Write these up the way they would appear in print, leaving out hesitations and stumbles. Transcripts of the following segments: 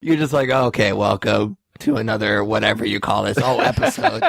You're just like, oh, okay, welcome to another whatever you call this episode.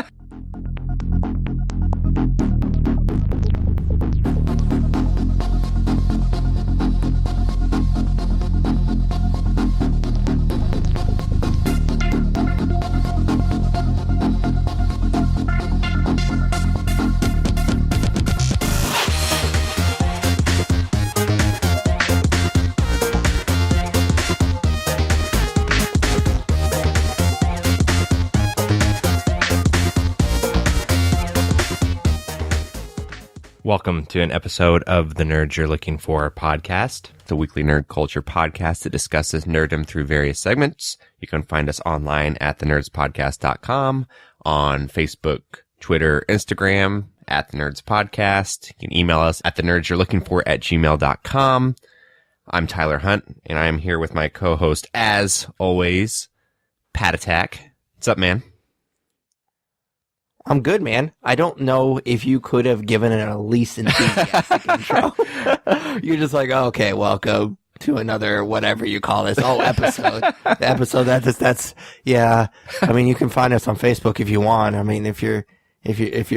Welcome to an episode of the Nerds You're Looking For podcast, the weekly nerd culture podcast that discusses nerddom through various segments. You can find us online at thenerdspodcast.com, on Facebook, Twitter, Instagram, at the Nerds Podcast. You can email us at thenerdsyou'relooking4@gmail.com. I'm Tyler Hunt, and I am here with my co-host, as always, Pat Attack. What's up, man? I'm good, man. I don't know if you could have given it a least enthusiastic intro. You're just like, oh, okay, welcome to another whatever you call this episode. The episode that's yeah. I mean, you can find us on Facebook if you want. I mean, if you're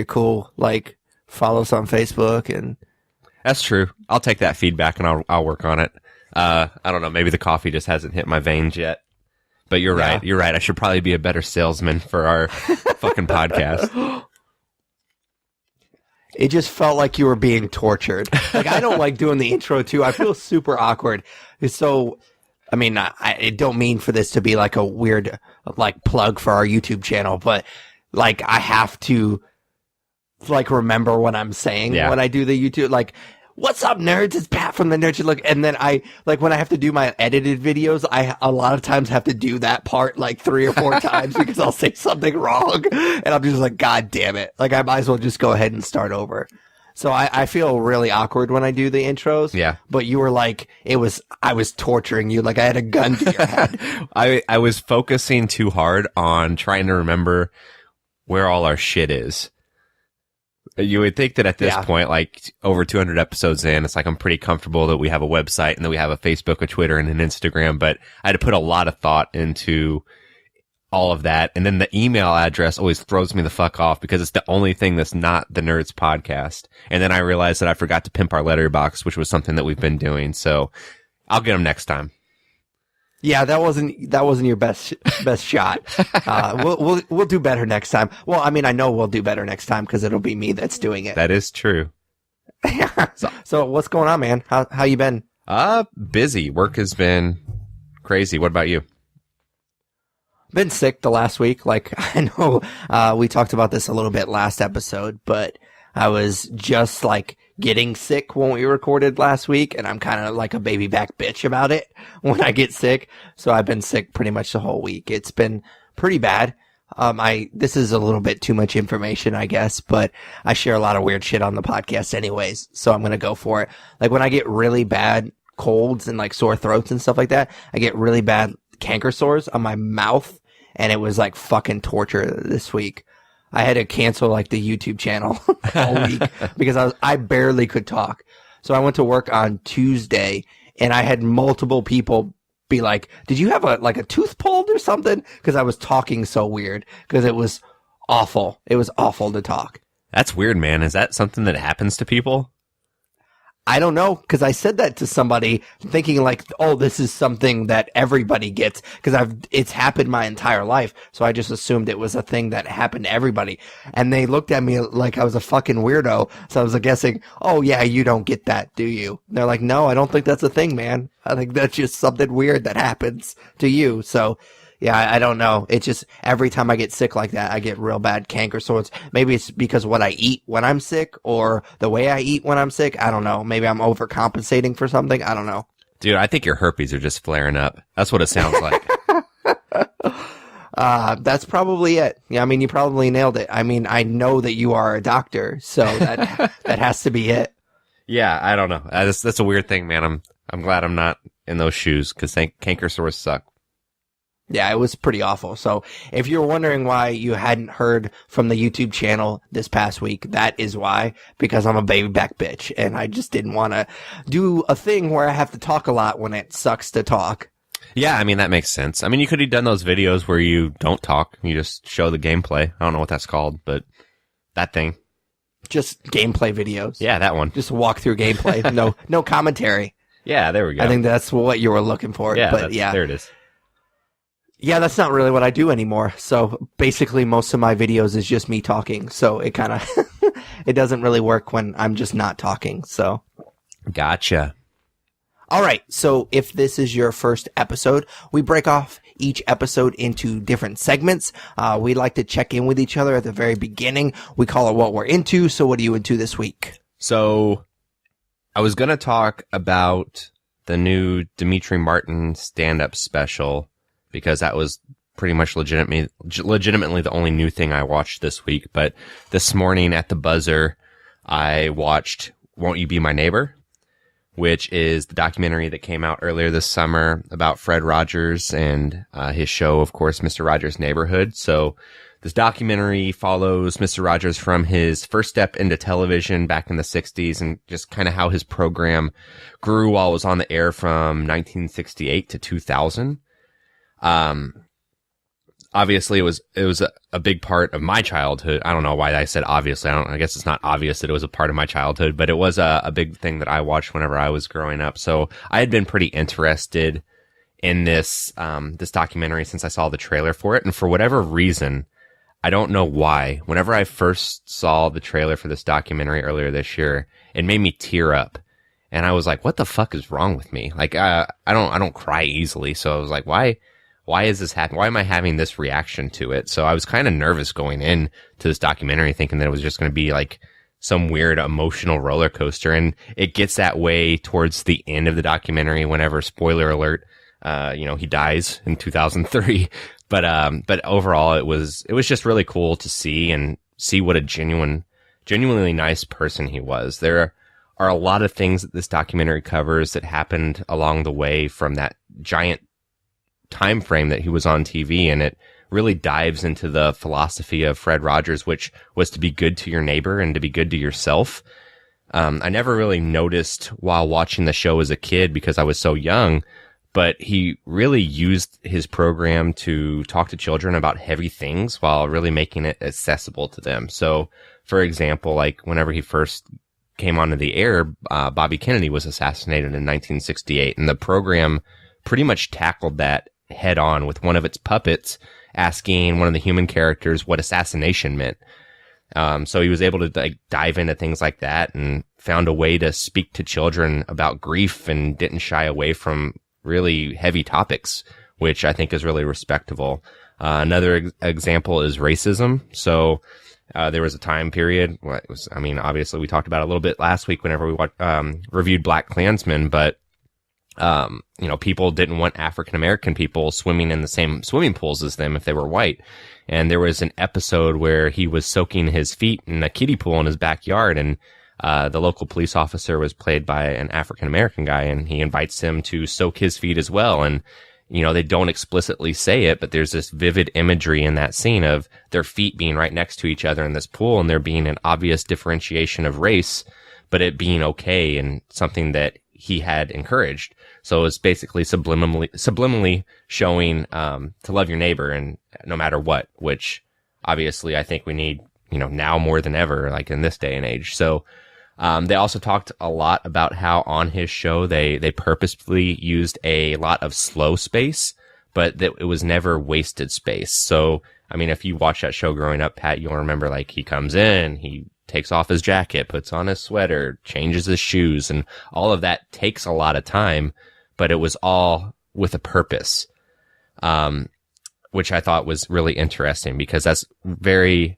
cool, like follow us on Facebook and. That's true. I'll take that feedback and I'll work on it. I don't know. Maybe the coffee just hasn't hit my veins yet. But you're right. You're right. I should probably be a better salesman for our fucking podcast. It just felt like you were being tortured. Like, I don't like doing the intro, too. I feel super awkward. So, I mean, I don't mean for this to be like a weird, like, plug for our YouTube channel, but, like, I have to, like, remember what I'm saying when I do the YouTube. Like, what's up, nerds? It's Pat from the Nerds You Look. And then when I have to do my edited videos, I a lot of times have to do that part like 3 or 4 times because I'll say something wrong. And I'm just like, God damn it. Like, I might as well just go ahead and start over. So I feel really awkward when I do the intros. Yeah. But you were like, I was torturing you. Like I had a gun to your head. I was focusing too hard on trying to remember where all our shit is. You would think that at this point, like over 200 episodes in, it's like I'm pretty comfortable that we have a website and that we have a Facebook, a Twitter, and an Instagram. But I had to put a lot of thought into all of that. And then the email address always throws me the fuck off because it's the only thing that's not the Nerds Podcast. And then I realized that I forgot to pimp our letterbox, which was something that we've been doing. So I'll get them next time. Yeah, that wasn't your best shot. We'll do better next time. Well, I mean, I know we'll do better next time because it'll be me that's doing it. That is true. So what's going on, man? How you been? Busy. Work has been crazy. What about you? Been sick the last week. Like, I know, we talked about this a little bit last episode, but I was just like getting sick when we recorded last week, and I'm kind of like a baby back bitch about it when I get sick. So I've been sick pretty much the whole week. It's been pretty bad. This is a little bit too much information, I guess, but I share a lot of weird shit on the podcast anyways, so I'm going to go for it. Like when I get really bad colds and like sore throats and stuff like that, I get really bad canker sores on my mouth, and it was like fucking torture this week. I had to cancel like the YouTube channel all week because I barely could talk. So I went to work on Tuesday and I had multiple people be like, did you have a tooth pulled or something? Because I was talking so weird because it was awful. It was awful to talk. That's weird, man. Is that something that happens to people? I don't know, because I said that to somebody thinking like, oh, this is something that everybody gets, because it's happened my entire life. So I just assumed it was a thing that happened to everybody. And they looked at me like I was a fucking weirdo. So I was guessing, oh yeah, you don't get that, do you? And they're like, no, I don't think that's a thing, man. I think that's just something weird that happens to you. So yeah, I don't know. It's just every time I get sick like that, I get real bad canker sores. Maybe it's because what I eat when I'm sick or the way I eat when I'm sick. I don't know. Maybe I'm overcompensating for something. I don't know. Dude, I think your herpes are just flaring up. That's what it sounds like. That's probably it. Yeah, I mean, you probably nailed it. I mean, I know that you are a doctor, so that has to be it. Yeah, I don't know. That's a weird thing, man. I'm glad I'm not in those shoes because canker sores suck. Yeah, it was pretty awful. So if you're wondering why you hadn't heard from the YouTube channel this past week, that is why, because I'm a baby back bitch and I just didn't want to do a thing where I have to talk a lot when it sucks to talk. Yeah, I mean, that makes sense. I mean, you could have done those videos where you don't talk. You just show the gameplay. I don't know what that's called, but that thing. Just gameplay videos. Yeah, that one. Just walk through gameplay. No commentary. Yeah, there we go. I think that's what you were looking for. Yeah, but yeah. There it is. Yeah, that's not really what I do anymore. So basically most of my videos is just me talking. So it kind of, it doesn't really work when I'm just not talking. So. Gotcha. All right. So if this is your first episode, we break off each episode into different segments. We like to check in with each other at the very beginning. We call it what we're into. So what are you into this week? So I was going to talk about the new Dimitri Martin stand-up special because that was pretty much legitimately the only new thing I watched this week. But this morning at the buzzer, I watched Won't You Be My Neighbor, which is the documentary that came out earlier this summer about Fred Rogers and his show, of course, Mr. Rogers' Neighborhood. So this documentary follows Mr. Rogers from his first step into television back in the 60s and just kind of how his program grew while it was on the air from 1968 to 2000. Obviously it was a big part of my childhood. I don't know why I said obviously. I guess it's not obvious that it was a part of my childhood, but it was a big thing that I watched whenever I was growing up. So I had been pretty interested in this documentary since I saw the trailer for it. And for whatever reason, I don't know why, whenever I first saw the trailer for this documentary earlier this year, it made me tear up. And I was like, what the fuck is wrong with me? Like, I don't cry easily. So I was like, why is this happening? Why am I having this reaction to it? So I was kind of nervous going in to this documentary thinking that it was just going to be like some weird emotional roller coaster. And it gets that way towards the end of the documentary whenever, spoiler alert, he dies in 2003. But overall it was just really cool to see what a genuinely nice person he was. There are a lot of things that this documentary covers that happened along the way from that giant time frame that he was on TV, and it really dives into the philosophy of Fred Rogers, which was to be good to your neighbor and to be good to yourself. I never really noticed while watching the show as a kid because I was so young, but he really used his program to talk to children about heavy things while really making it accessible to them. So, for example, like whenever he first came onto the air, Bobby Kennedy was assassinated in 1968, and the program pretty much tackled that head on with one of its puppets asking one of the human characters what assassination meant. So he was able to dive into things like that and found a way to speak to children about grief and didn't shy away from really heavy topics, which I think is really respectable. Another example is racism. So there was a time period, obviously we talked about it a little bit last week whenever we reviewed Black Klansman, but people didn't want African American people swimming in the same swimming pools as them if they were white. And there was an episode where he was soaking his feet in a kiddie pool in his backyard, and the local police officer was played by an African American guy, and he invites him to soak his feet as well. And they don't explicitly say it, but there's this vivid imagery in that scene of their feet being right next to each other in this pool, and there being an obvious differentiation of race, but it being okay and something that he had encouraged. So it's basically subliminally showing to love your neighbor, and no matter what, which obviously I think we need, now more than ever, like in this day and age. So they also talked a lot about how on his show they purposefully used a lot of slow space, but that it was never wasted space. So if you watch that show growing up, Pat, you'll remember like he comes in, he takes off his jacket, puts on his sweater, changes his shoes, and all of that takes a lot of time, but it was all with a purpose, which I thought was really interesting because that's very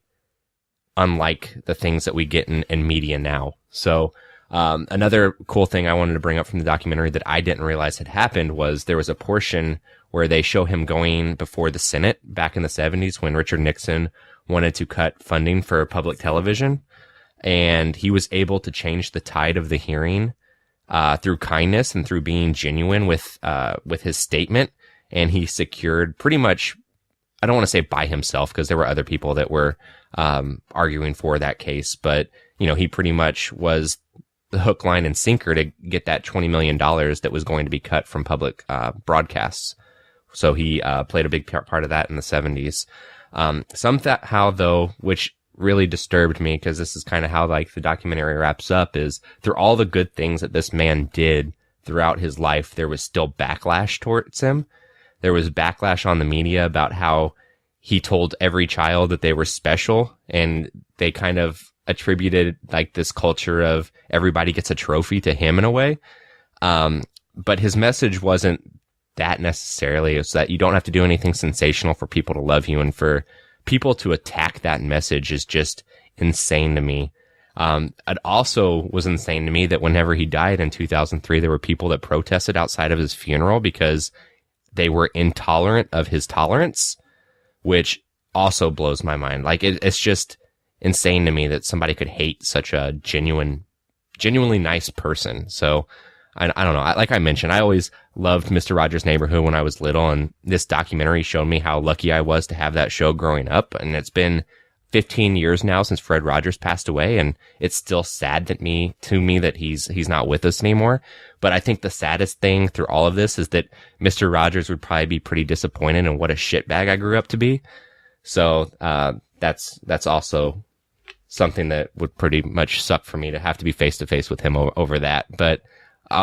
unlike the things that we get in media now. So another cool thing I wanted to bring up from the documentary that I didn't realize had happened was there was a portion where they show him going before the Senate back in the 70s when Richard Nixon wanted to cut funding for public television. And he was able to change the tide of the hearing through kindness and through being genuine with his statement. And he secured pretty much, I don't want to say by himself because there were other people that were arguing for that case, but he pretty much was the hook, line, and sinker to get that $20 million that was going to be cut from public broadcasts So he played a big part of that in the 70s. Somehow, though, which really disturbed me, because this is kind of how like the documentary wraps up, is through all the good things that this man did throughout his life, there was still backlash towards him. There was backlash on the media about how he told every child that they were special, and they kind of attributed like this culture of everybody gets a trophy to him in a way. But his message wasn't that necessarily. It's that you don't have to do anything sensational for people to love you, and for people to attack that message is just insane to me. It also was insane to me that whenever he died in 2003, there were people that protested outside of his funeral because they were intolerant of his tolerance, which also blows my mind. Like, it's just insane to me that somebody could hate such a genuinely nice person. So I don't know. Like I mentioned, I always loved Mr. Rogers' Neighborhood when I was little, and this documentary showed me how lucky I was to have that show growing up. And it's been 15 years now since Fred Rogers passed away, and it's still sad to me that he's not with us anymore. But I think the saddest thing through all of this is that Mr. Rogers would probably be pretty disappointed in what a shitbag I grew up to be. So that's also something that would pretty much suck for me to have to be face to face with him over that. But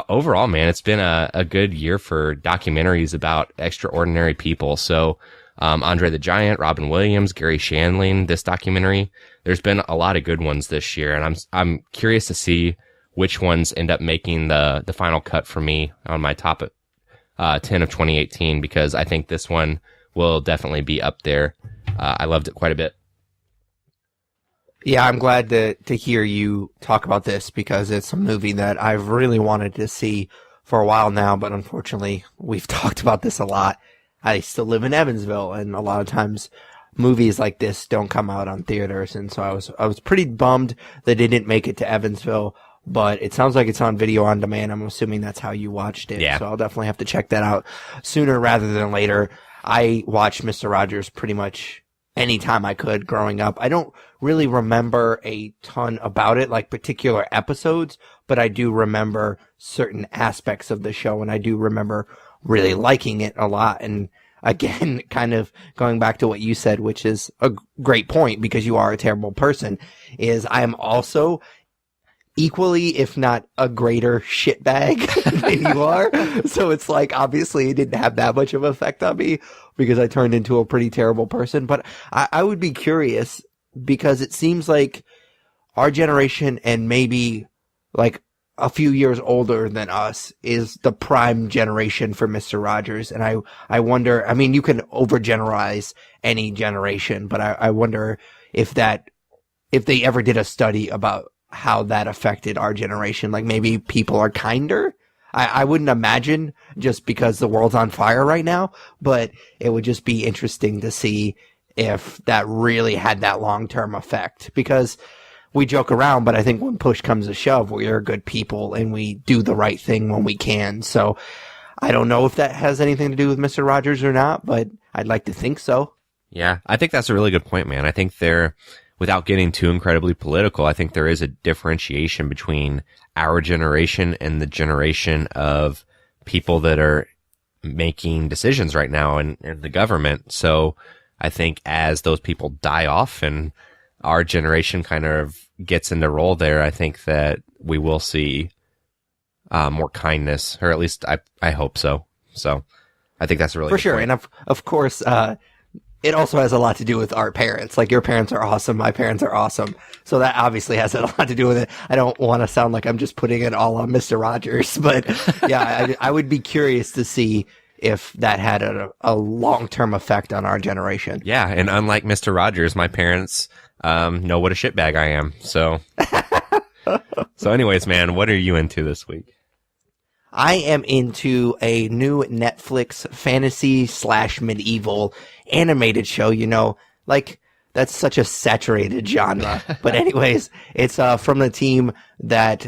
overall, man, it's been a good year for documentaries about extraordinary people. So Andre the Giant, Robin Williams, Gary Shandling, this documentary. There's been a lot of good ones this year, and I'm curious to see which ones end up making the final cut for me on my top 10 of 2018, because I think this one will definitely be up there. I loved it quite a bit. Yeah, I'm glad to hear you talk about this, because it's a movie that I've really wanted to see for a while now, but unfortunately we've talked about this a lot. I still live in Evansville, and a lot of times movies like this don't come out on theaters, and so I was pretty bummed that it didn't make it to Evansville, but it sounds like it's on video on demand. I'm assuming that's how you watched it. Yeah. So I'll definitely have to check that out sooner rather than later. I watched Mr. Rogers pretty much anytime I could growing up. I don't really remember a ton about it, like particular episodes, but I do remember certain aspects of the show, and I do remember really liking it a lot. And again, kind of going back to what you said, which is a great point, because you are a terrible person, is I am also equally, if not a greater shitbag than you are. So it's like, obviously it didn't have that much of an effect on me because I turned into a pretty terrible person. But I would be curious, because it seems like our generation, and maybe like a few years older than us, is the prime generation for Mr. Rogers. And I wonder, I mean, you can overgeneralize any generation, but I wonder if they ever did a study about how that affected our generation. Like, maybe people are kinder. I wouldn't imagine, just because the world's on fire right now, but it would just be interesting to see if that really had that long-term effect, because we joke around, but I think when push comes to shove, we are good people and we do the right thing when we can. So I don't know if that has anything to do with Mr. Rogers or not, but I'd like to think so. Yeah, I think that's a really good point, man. I think without getting too incredibly political, I think there is a differentiation between our generation and the generation of people that are making decisions right now in the government. So I think as those people die off and our generation kind of gets into role there, I think that we will see more kindness, or at least I hope so. So I think that's a really for good sure. point. And of course, it also has a lot to do with our parents. Like, your parents are awesome. My parents are awesome. So that obviously has a lot to do with it. I don't want to sound like I'm just putting it all on Mr. Rogers, but yeah, I would be curious to see if that had a long-term effect on our generation. Yeah. And unlike Mr. Rogers, my parents know what a shitbag I am. So, anyways, man, what are you into this week? I am into a new Netflix fantasy/medieval animated show. You know, like, that's such a saturated genre. But anyways, it's from the team that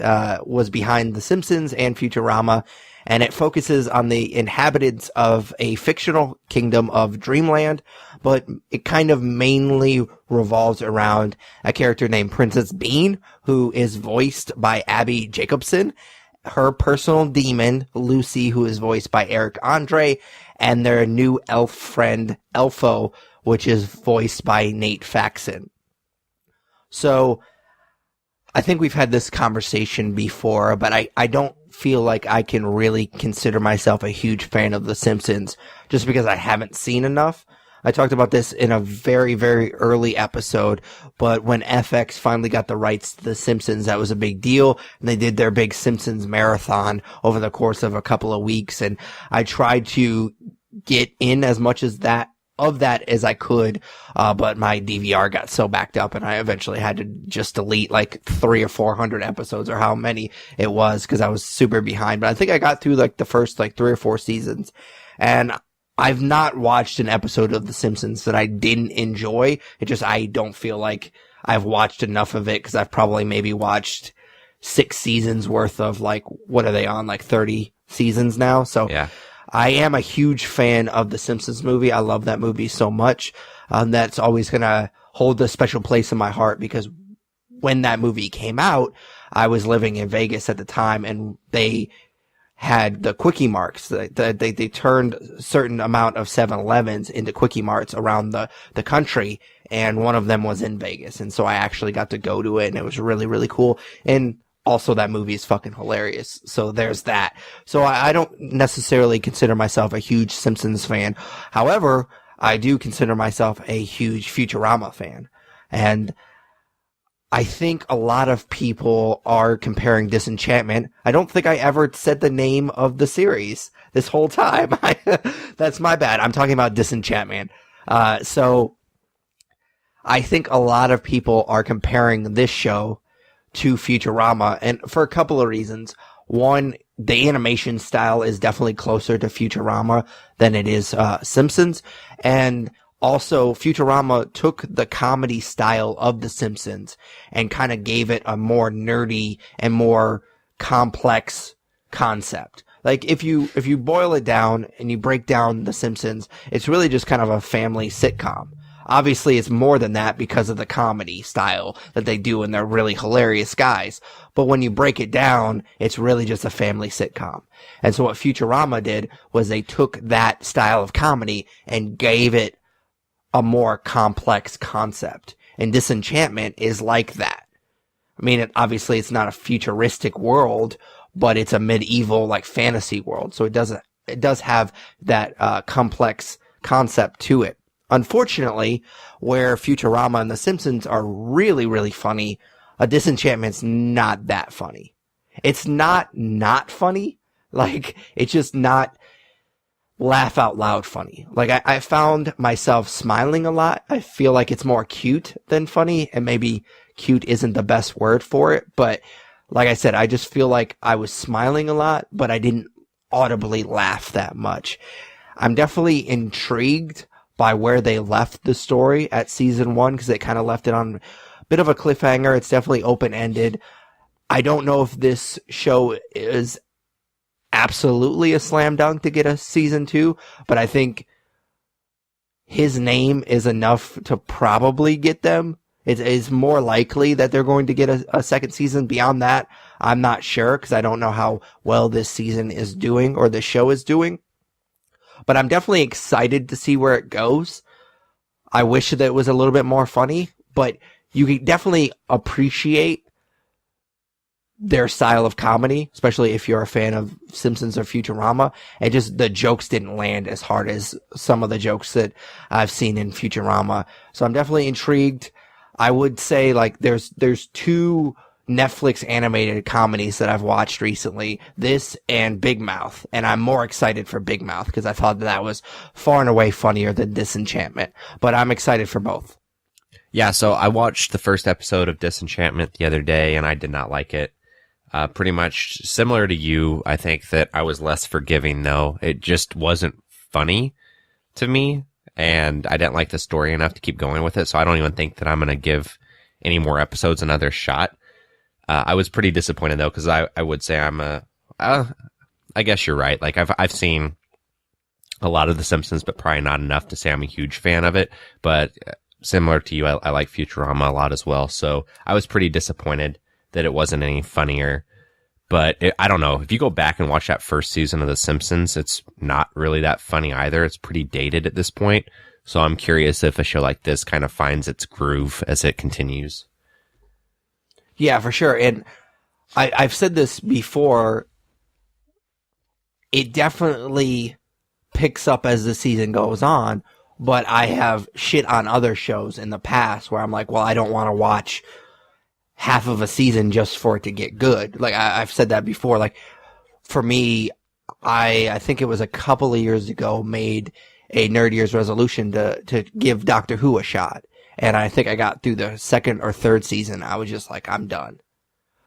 was behind The Simpsons and Futurama, and it focuses on the inhabitants of a fictional kingdom of Dreamland, but it kind of mainly revolves around a character named Princess Bean, who is voiced by Abby Jacobson, her personal demon, Lucy, who is voiced by Eric Andre, and their new elf friend, Elfo, which is voiced by Nate Faxon. So I think we've had this conversation before, but I don't feel like I can really consider myself a huge fan of The Simpsons just because I haven't seen enough. I talked about this in a very, very early episode, but when FX finally got the rights to The Simpsons, that was a big deal, and they did their big Simpsons marathon over the course of a couple of weeks, and I tried to get in as much as that as I could, but my DVR got so backed up and I eventually had to just delete like 300 or 400 episodes or how many it was because I was super behind. But I think I got through like the first like 3 or 4 seasons, and I've not watched an episode of The Simpsons that I didn't enjoy. It just, I don't feel like I've watched enough of it because I've probably maybe watched 6 seasons worth of like, what are they on? Like 30 seasons now. So yeah. I am a huge fan of the Simpsons movie. I love that movie so much. That's always going to hold a special place in my heart because when that movie came out, I was living in Vegas at the time and they had the Quickie Marts. They turned a certain amount of 7-Elevens into Quickie Marts around the country, and one of them was in Vegas. And so I actually got to go to it, and it was really, really cool. And also, that movie is fucking hilarious. So there's that. So I don't necessarily consider myself a huge Simpsons fan. However, I do consider myself a huge Futurama fan. And I think a lot of people are comparing Disenchantment. I don't think I ever said the name of the series this whole time. That's my bad. I'm talking about Disenchantment. So I think a lot of people are comparing this show to Futurama, and for a couple of reasons. One, the animation style is definitely closer to Futurama than it is Simpsons, and also Futurama took the comedy style of The Simpsons and kind of gave it a more nerdy and more complex concept. Like if you boil it down and you break down The Simpsons, it's really just kind of a family sitcom. Obviously, it's more than that because of the comedy style that they do, and they're really hilarious guys. But when you break it down, it's really just a family sitcom. And so what Futurama did was they took that style of comedy and gave it a more complex concept. And Disenchantment is like that. I mean, obviously, it's not a futuristic world, but it's a medieval, like, fantasy world. So it does have that complex concept to it. Unfortunately, where Futurama and The Simpsons are really, really funny, Disenchantment's not that funny. It's not funny. Like, it's just not laugh out loud funny. Like, I found myself smiling a lot. I feel like it's more cute than funny, and maybe cute isn't the best word for it, but like I said, I just feel like I was smiling a lot, but I didn't audibly laugh that much. I'm definitely intrigued by where they left the story at season 1, because they kind of left it on a bit of a cliffhanger. It's definitely open-ended. I don't know if this show is absolutely a slam dunk to get a season 2, but I think his name is enough to probably get them. It's more likely that they're going to get a second season. Beyond that, I'm not sure, because I don't know how well this season is doing or the show is doing. But I'm definitely excited to see where it goes. I wish that it was a little bit more funny, but you can definitely appreciate their style of comedy, especially if you're a fan of Simpsons or Futurama. And just the jokes didn't land as hard as some of the jokes that I've seen in Futurama. So I'm definitely intrigued. I would say like there's 2 Netflix animated comedies that I've watched recently, this and Big Mouth, and I'm more excited for Big Mouth because I thought that was far and away funnier than Disenchantment, but I'm excited for both. Yeah, so I watched the first episode of Disenchantment the other day, and I did not like it. Pretty much similar to you, I think that I was less forgiving, though. It just wasn't funny to me, and I didn't like the story enough to keep going with it, so I don't even think that I'm going to give any more episodes another shot. I was pretty disappointed though, because I would say I guess you're right. Like I've seen a lot of The Simpsons, but probably not enough to say I'm a huge fan of it. But similar to you, I like Futurama a lot as well. So I was pretty disappointed that it wasn't any funnier. But I don't know. If you go back and watch that first season of The Simpsons, it's not really that funny either. It's pretty dated at this point. So I'm curious if a show like this kind of finds its groove as it continues. Yeah, for sure. And I've said this before. It definitely picks up as the season goes on, but I have shit on other shows in the past where I'm like, well, I don't want to watch half of a season just for it to get good. Like I've said that before. Like for me, I think it was a couple of years ago made a Nerd Year's resolution to give Doctor Who a shot. And I think I got through the second or third season. I was just like, I'm done.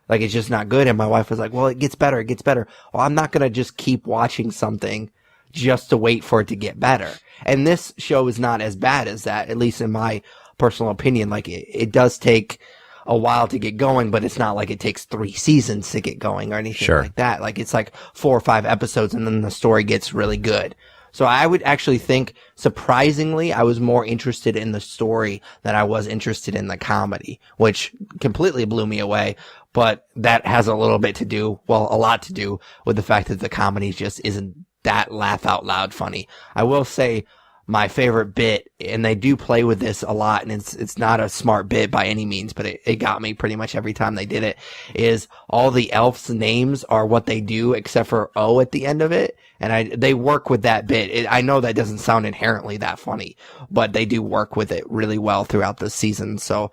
Like it's just not good. And my wife was like, well, it gets better. It gets better. Well, I'm not going to just keep watching something just to wait for it to get better. And this show is not as bad as that, at least in my personal opinion. Like it does take a while to get going, but it's not like it takes 3 seasons to get going or anything like that. Like it's like 4 or 5 episodes and then the story gets really good. So I would actually think, surprisingly, I was more interested in the story than I was interested in the comedy, which completely blew me away. But that has a little bit to do, well, a lot to do with the fact that the comedy just isn't that laugh out loud funny. I will say my favorite bit, and they do play with this a lot, and it's not a smart bit by any means, but it got me pretty much every time they did it, is all the elves' names are what they do except for O at the end of it. And they work with that bit. I know that doesn't sound inherently that funny, but they do work with it really well throughout the season. So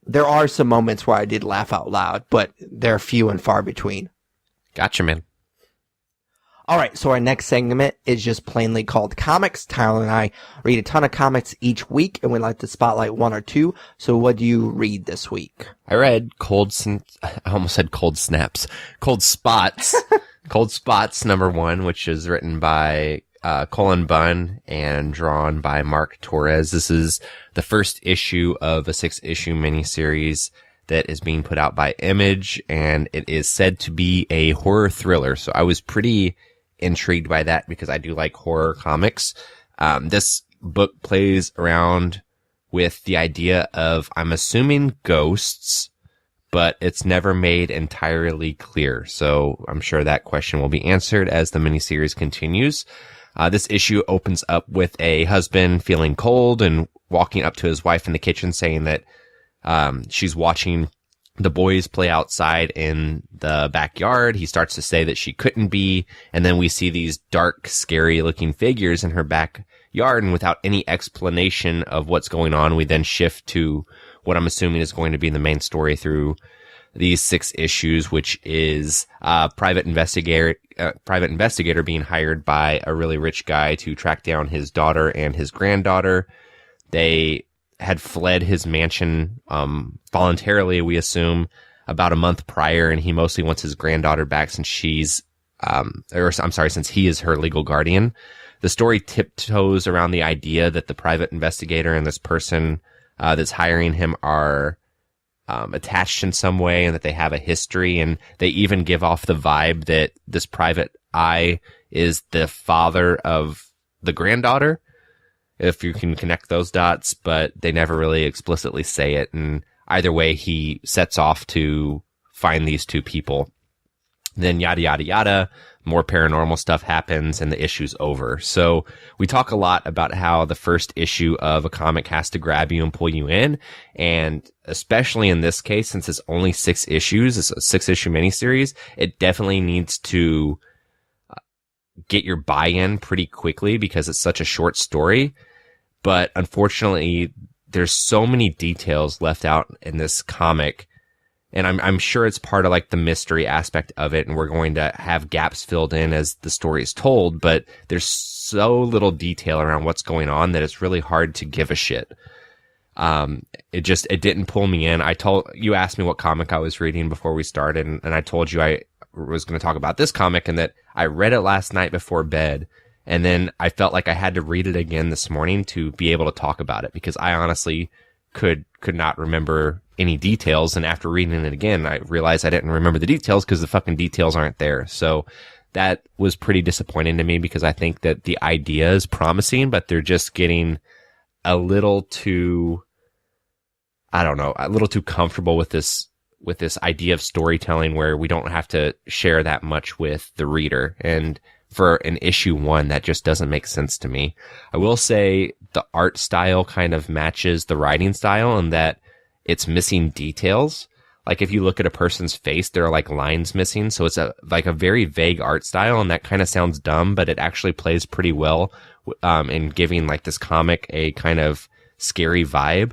there are some moments where I did laugh out loud, but they're few and far between. Gotcha, man. All right, so our next segment is just plainly called Comics. Tyler and I read a ton of comics each week, and we like to spotlight one or two. So what do you read this week? I read I almost said Cold Snaps. Cold Spots. Cold Spots #1, which is written by Colin Bunn and drawn by Mark Torres. This is the first issue of a 6-issue miniseries that is being put out by Image, and it is said to be a horror thriller. So I was pretty intrigued by that because I do like horror comics. This book plays around with the idea of, I'm assuming, ghosts, but it's never made entirely clear. So I'm sure that question will be answered as the miniseries continues. This issue opens up with a husband feeling cold and walking up to his wife in the kitchen saying that she's watching the boys play outside in the backyard. He starts to say that she couldn't be, and then we see these dark, scary looking figures in her backyard, and without any explanation of what's going on, we then shift to what I'm assuming is going to be the main story through these 6 issues, which is a private investigator being hired by a really rich guy to track down his daughter and his granddaughter. They had fled his mansion voluntarily, we assume, about a month prior, and he mostly wants his granddaughter back since since he is her legal guardian. The story tiptoes around the idea that the private investigator and this person that's hiring him are attached in some way and that they have a history, and they even give off the vibe that this private eye is the father of the granddaughter, if you can connect those dots, but they never really explicitly say it. And either way, he sets off to find these 2 people. Then yada, yada, yada, more paranormal stuff happens and the issue's over. So we talk a lot about how the first issue of a comic has to grab you and pull you in. And especially in this case, since it's only 6 issues, it's a 6-issue miniseries, it definitely needs to get your buy-in pretty quickly because it's such a short story. But unfortunately, there's so many details left out in this comic, and I'm sure it's part of like the mystery aspect of it, and we're going to have gaps filled in as the story is told, but there's so little detail around what's going on that it's really hard to give a shit. It didn't pull me in. You asked me what comic I was reading before we started, and I told you I was going to talk about this comic and that I read it last night before bed. And then I felt like I had to read it again this morning to be able to talk about it because I honestly could not remember any details. And after reading it again, I realized I didn't remember the details because the fucking details aren't there. So that was pretty disappointing to me because I think that the idea is promising, but they're just getting a little too comfortable with this with this idea of storytelling where we don't have to share that much with the reader. And for an issue 1, that just doesn't make sense to me. I will say the art style kind of matches the writing style in that it's missing details. Like if you look at a person's face, there are like lines missing. So it's like a very vague art style, and that kind of sounds dumb, but it actually plays pretty well in giving like this comic a kind of scary vibe.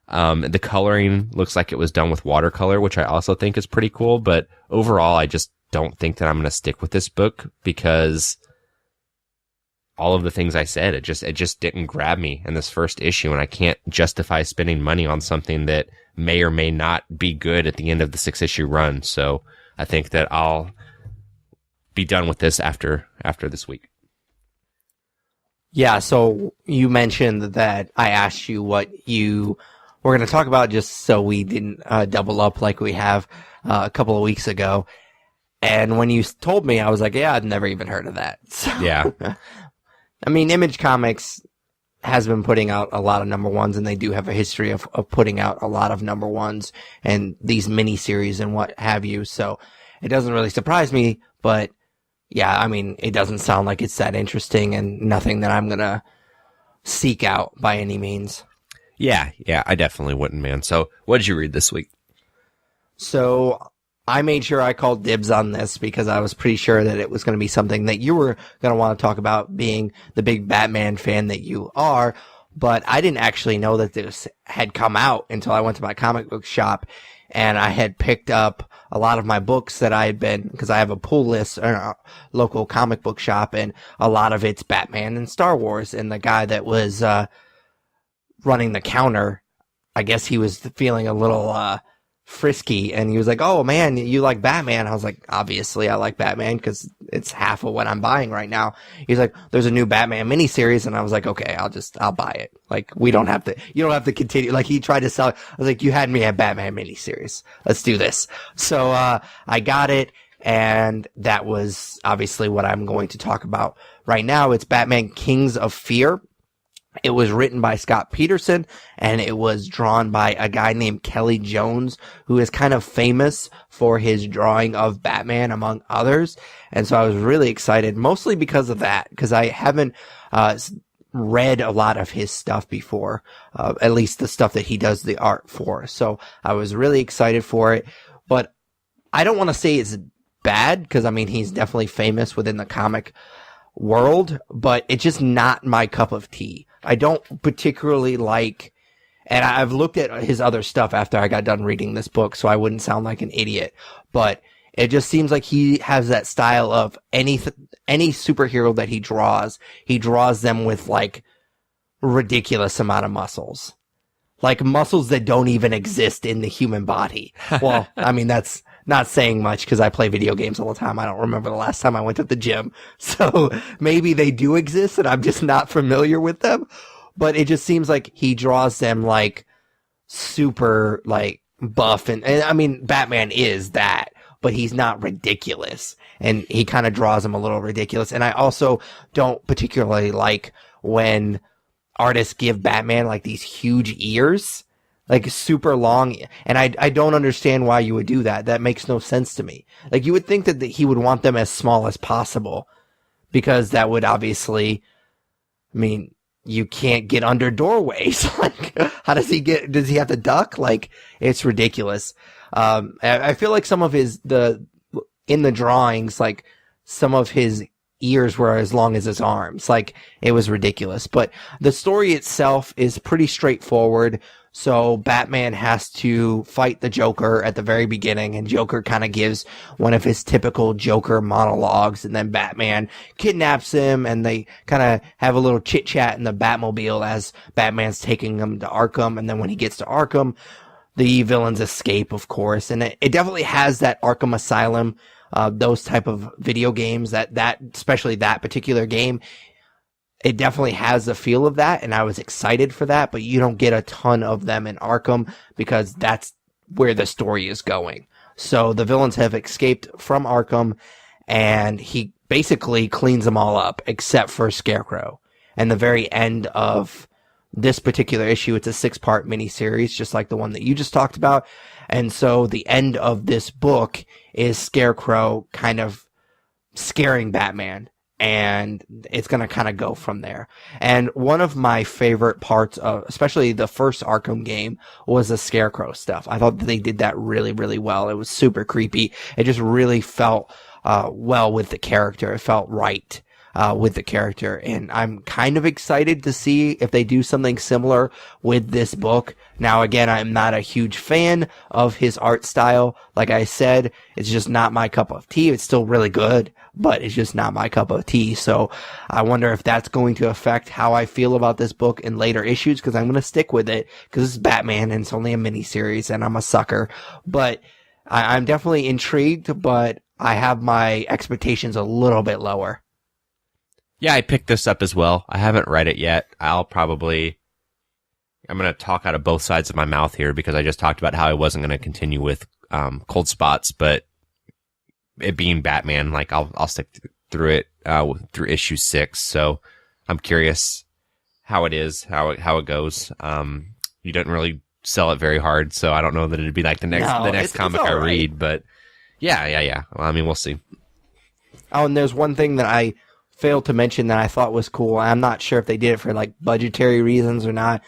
The coloring looks like it was done with watercolor, which I also think is pretty cool. But overall, I just don't think that I'm going to stick with this book because all of the things I said, it just didn't grab me in this first issue, and I can't justify spending money on something that may or may not be good at the end of the 6-issue run. So I think that I'll be done with this after this week. Yeah, so you mentioned that I asked you what you were going to talk about just so we didn't double up like we have a couple of weeks ago. And when you told me, I was like, yeah, I've never even heard of that. So, yeah. I mean, Image Comics has been putting out a lot of number ones, and they do have a history of putting out a lot of number ones and these miniseries and what have you. So it doesn't really surprise me, but yeah, I mean, it doesn't sound like it's that interesting and nothing that I'm going to seek out by any means. Yeah, I definitely wouldn't, man. So what did you read this week? So I made sure I called dibs on this because I was pretty sure that it was going to be something that you were going to want to talk about, being the big Batman fan that you are. But I didn't actually know that this had come out until I went to my comic book shop, and I had picked up a lot of my books that I had been, because I have a pull list in a local comic book shop, and a lot of it's Batman and Star Wars. And the guy that was running the counter, I guess he was feeling a little frisky, and he was like, "Oh man, you like Batman?" I was like, "Obviously I like Batman because it's half of what I'm buying right now." He's like, "There's a new Batman miniseries," and I was like, "Okay, I'll buy it. Like, you don't have to continue." Like, he tried to sell it. I was like, "You had me at Batman miniseries. Let's do this." So I got it, and that was obviously what I'm going to talk about right now. It's Batman Kings of Fear. It was written by Scott Peterson, and it was drawn by a guy named Kelly Jones, who is kind of famous for his drawing of Batman, among others. And so I was really excited, mostly because of that, because I haven't read a lot of his stuff before, at least the stuff that he does the art for. So I was really excited for it. But I don't want to say it's bad, because, I mean, he's definitely famous within the comic world, but it's just not my cup of tea. I don't particularly like, and I've looked at his other stuff after I got done reading this book, so I wouldn't sound like an idiot, but it just seems like he has that style of any superhero that he draws them with like ridiculous amount of muscles. Like muscles that don't even exist in the human body. Well, I mean, that's not saying much because I play video games all the time. I don't remember the last time I went to the gym. So maybe they do exist and I'm just not familiar with them. But it just seems like he draws them like super like buff. And I mean, Batman is that, but he's not ridiculous. And he kind of draws them a little ridiculous. And I also don't particularly like when artists give Batman like these huge ears, like super long, and I don't understand why you would do that. That makes no sense to me. Like, you would think that he would want them as small as possible, because that would obviously, I mean, you can't get under doorways. Like, how does he have to duck? Like, it's ridiculous. I feel like some of in the drawings, like some of his ears were as long as his arms. Like, it was ridiculous. But the story itself is pretty straightforward. So Batman has to fight the Joker at the very beginning, and Joker kind of gives one of his typical Joker monologues, and then Batman kidnaps him, and they kind of have a little chit chat in the Batmobile as Batman's taking him to Arkham. And then when he gets to Arkham, the villains escape, of course. And it definitely has that Arkham Asylum, those type of video games, that especially that particular game. It definitely has the feel of that, and I was excited for that, but you don't get a ton of them in Arkham because that's where the story is going. So the villains have escaped from Arkham, and he basically cleans them all up except for Scarecrow. And the very end of this particular issue, it's a 6-part miniseries, just like the one that you just talked about. And so the end of this book is Scarecrow kind of scaring Batman, and it's going to kind of go from there. And one of my favorite parts of, especially the first Arkham game, was the Scarecrow stuff. I thought they did that really, really well. It was super creepy. It just really felt well with the character. It felt right with the character. And I'm kind of excited to see if they do something similar with this book. Now, again, I'm not a huge fan of his art style. Like I said, it's just not my cup of tea. It's still really good, but it's just not my cup of tea. So I wonder if that's going to affect how I feel about this book in later issues, because I'm going to stick with it because it's Batman and it's only a miniseries and I'm a sucker. But I'm definitely intrigued, but I have my expectations a little bit lower. Yeah, I picked this up as well. I haven't read it yet. I'm going to talk out of both sides of my mouth here because I just talked about how I wasn't going to continue with Cold Spots, but it being Batman, like I'll stick through it through issue 6. So I'm curious how it is, how it goes. You didn't really sell it very hard, so I don't know that it'd be like the next comic I read, but yeah. Well, I mean, we'll see. Oh, and there's one thing that I failed to mention that I thought was cool. I'm not sure if they did it for like budgetary reasons or not.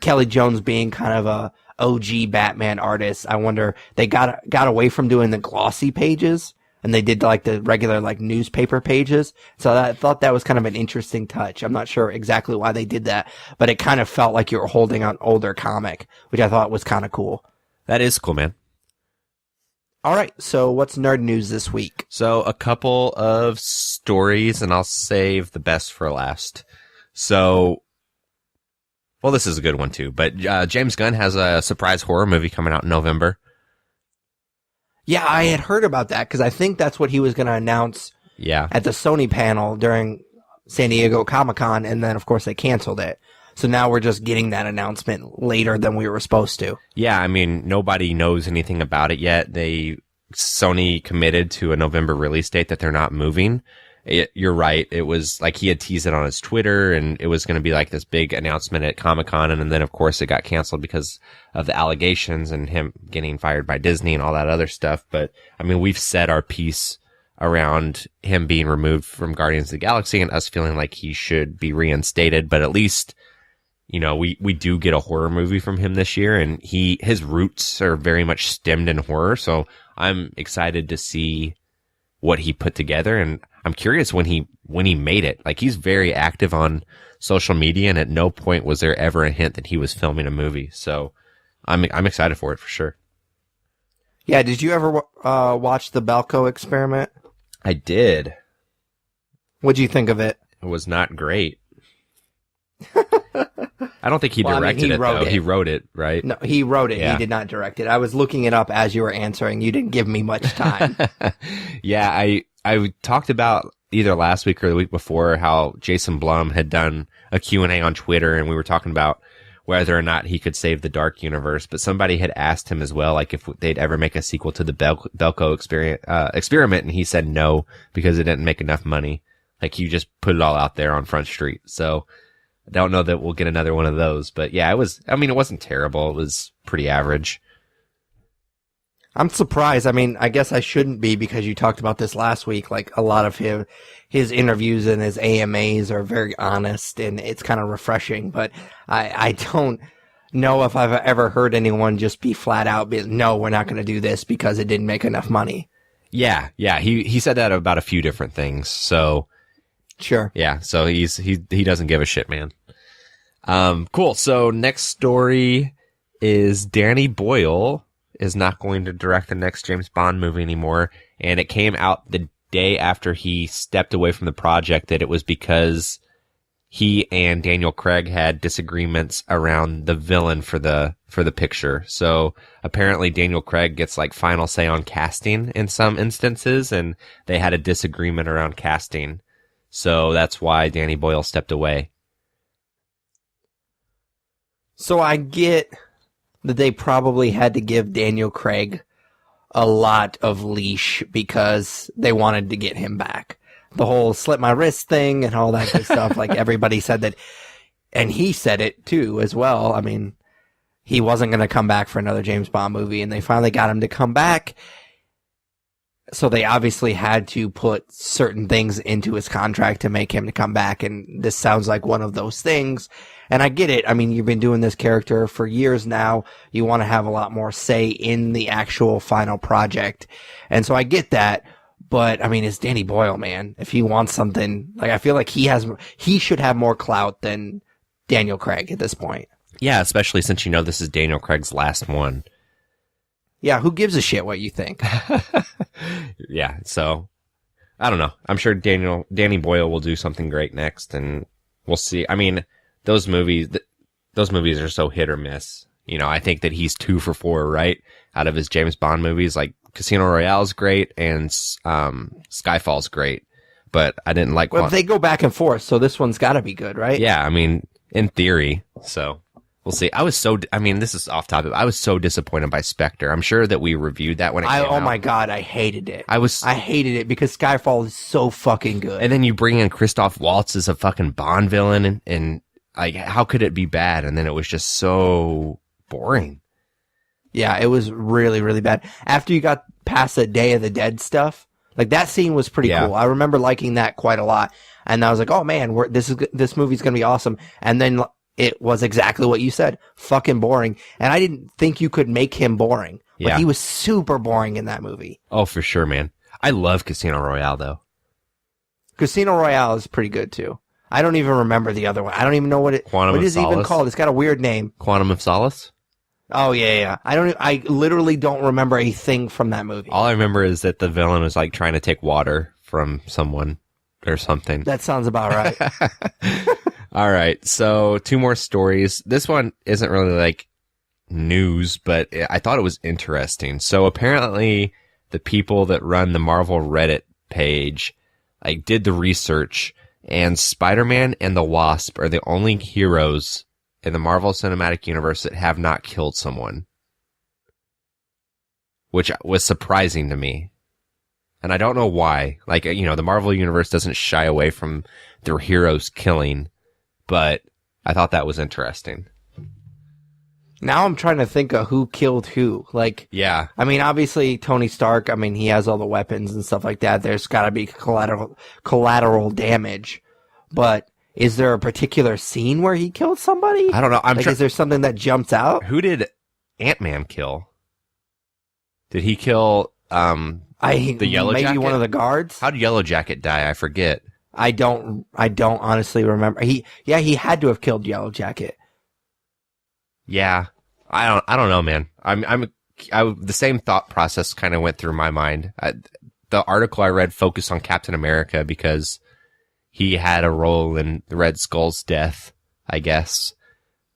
Kelly Jones being kind of a OG Batman artist, I wonder, they got away from doing the glossy pages and they did like the regular like newspaper pages. So I thought that was kind of an interesting touch. I'm not sure exactly why they did that, but it kind of felt like you were holding an older comic, which I thought was kind of cool. That is cool, man. All right, so what's nerd news this week? So a couple of stories, and I'll save the best for last. So, well, this is a good one too, but James Gunn has a surprise horror movie coming out in November. Yeah, I had heard about that because I think that's what he was going to announce at the Sony panel during San Diego Comic-Con, and then, of course, they canceled it. So now we're just getting that announcement later than we were supposed to. Yeah, I mean, nobody knows anything about it yet. Sony committed to a November release date that they're not moving. You're right. It was like he had teased it on his Twitter, and it was going to be like this big announcement at Comic-Con, and then, of course, it got canceled because of the allegations and him getting fired by Disney and all that other stuff. But, I mean, we've said our piece around him being removed from Guardians of the Galaxy and us feeling like he should be reinstated, but at least, you know, we do get a horror movie from him this year, and his roots are very much stemmed in horror. So I'm excited to see what he put together, and I'm curious when he made it. Like, he's very active on social media, and at no point was there ever a hint that he was filming a movie. So I'm excited for it for sure. Yeah, did you ever watch the Belko Experiment? I did. What'd you think of it? It was not great. I don't think he directed it, though. He wrote it, right? No, he wrote it. Yeah. He did not direct it. I was looking it up as you were answering. You didn't give me much time. Yeah, I talked about either last week or the week before how Jason Blum had done a Q&A on Twitter, and we were talking about whether or not he could save the Dark Universe. But somebody had asked him as well, like if they'd ever make a sequel to the Belko experiment, and he said no because it didn't make enough money. Like, you just put it all out there on Front Street. So I don't know that we'll get another one of those, but yeah, it wasn't terrible. It was pretty average. I'm surprised. I mean, I guess I shouldn't be because you talked about this last week. Like, a lot of his interviews and his AMAs are very honest, and it's kind of refreshing, but I don't know if I've ever heard anyone just be flat out, no, we're not going to do this because it didn't make enough money. Yeah. He said that about a few different things. So sure. Yeah. So he doesn't give a shit, man. Cool. So next story is Danny Boyle is not going to direct the next James Bond movie anymore. And it came out the day after he stepped away from the project that it was because he and Daniel Craig had disagreements around the villain for the picture. So apparently Daniel Craig gets like final say on casting in some instances, and they had a disagreement around casting. So that's why Danny Boyle stepped away. So I get that they probably had to give Daniel Craig a lot of leash because they wanted to get him back. The whole slit my wrist thing and all that good stuff. Like, everybody said that and he said it too as well. I mean, he wasn't going to come back for another James Bond movie, and they finally got him to come back. So they obviously had to put certain things into his contract to make him to come back, and this sounds like one of those things. And I get it. I mean, you've been doing this character for years now. You want to have a lot more say in the actual final project. And so I get that. But I mean, it's Danny Boyle, man. If he wants something, like, I feel like he should have more clout than Daniel Craig at this point. Yeah, especially since this is Daniel Craig's last one. Yeah, who gives a shit what you think? Yeah, so I don't know. I'm sure Danny Boyle will do something great next, and we'll see. I mean, those movies are so hit or miss. I think that he's 2 for 4, right, out of his James Bond movies. Like, Casino Royale's great, and Skyfall's great, but I didn't like. Well, they go back and forth, so this one's got to be good, right? Yeah, I mean, in theory. So we'll see. This is off topic. I was so disappointed by Spectre. I'm sure that we reviewed that when it came out. Oh my god, I hated it. I hated it because Skyfall is so fucking good. And then you bring in Christoph Waltz as a fucking Bond villain, and like, how could it be bad? And then it was just so boring. Yeah, it was really, really bad. After you got past the Day of the Dead stuff, like, that scene was pretty cool. I remember liking that quite a lot. And I was like, oh man, this movie's going to be awesome. And then it was exactly what you said. Fucking boring. And I didn't think you could make him boring. But he was super boring in that movie. Oh, for sure, man. I love Casino Royale, though. Casino Royale is pretty good, too. I don't even remember the other one. I don't even know what it is even called. It's got a weird name. Quantum of Solace? Oh, yeah. I literally don't remember a thing from that movie. All I remember is that the villain was like trying to take water from someone or something. That sounds about right. All right. So 2 more stories. This one isn't really like news, but I thought it was interesting. So apparently the people that run the Marvel Reddit page like did the research, and Spider-Man and the Wasp are the only heroes in the Marvel Cinematic Universe that have not killed someone, which was surprising to me. And I don't know why. Like, the Marvel Universe doesn't shy away from their heroes killing, but I thought that was interesting. Now I'm trying to think of who killed who. Like, yeah. I mean, obviously Tony Stark, I mean, he has all the weapons and stuff like that. There's got to be collateral damage. But is there a particular scene where he killed somebody? I don't know. Is there something that jumps out? Who did Ant-Man kill? Did he kill the Yellow Jacket? Maybe one of the guards? How did Yellow Jacket die? I forget. I don't honestly remember. He had to have killed Yellow Jacket. Yeah. I don't know, man. The same thought process kind of went through my mind. The article I read focused on Captain America because he had a role in the Red Skull's death, I guess.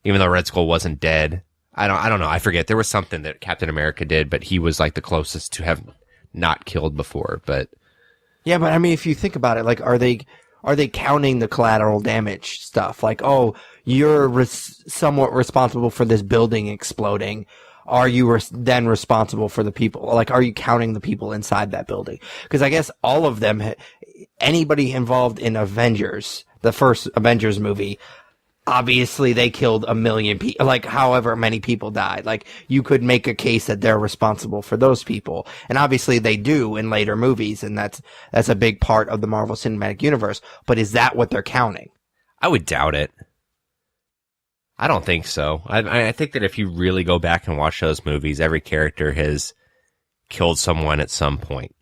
Even though Red Skull wasn't dead. I don't know. I forget. There was something that Captain America did, but he was like the closest to have not killed before. But yeah, but I mean, if you think about it, like, are they counting the collateral damage stuff? Like, oh, you're somewhat responsible for this building exploding. Are you then responsible for the people? Like, are you counting the people inside that building? Because I guess all of them, anybody involved in Avengers, the first Avengers movie, obviously they killed 1 million people, like however many people died. Like, you could make a case that they're responsible for those people. And obviously they do in later movies, and that's a big part of the Marvel Cinematic Universe. But is that what they're counting? I would doubt it. I don't think so. I think that if you really go back and watch those movies, every character has killed someone at some point.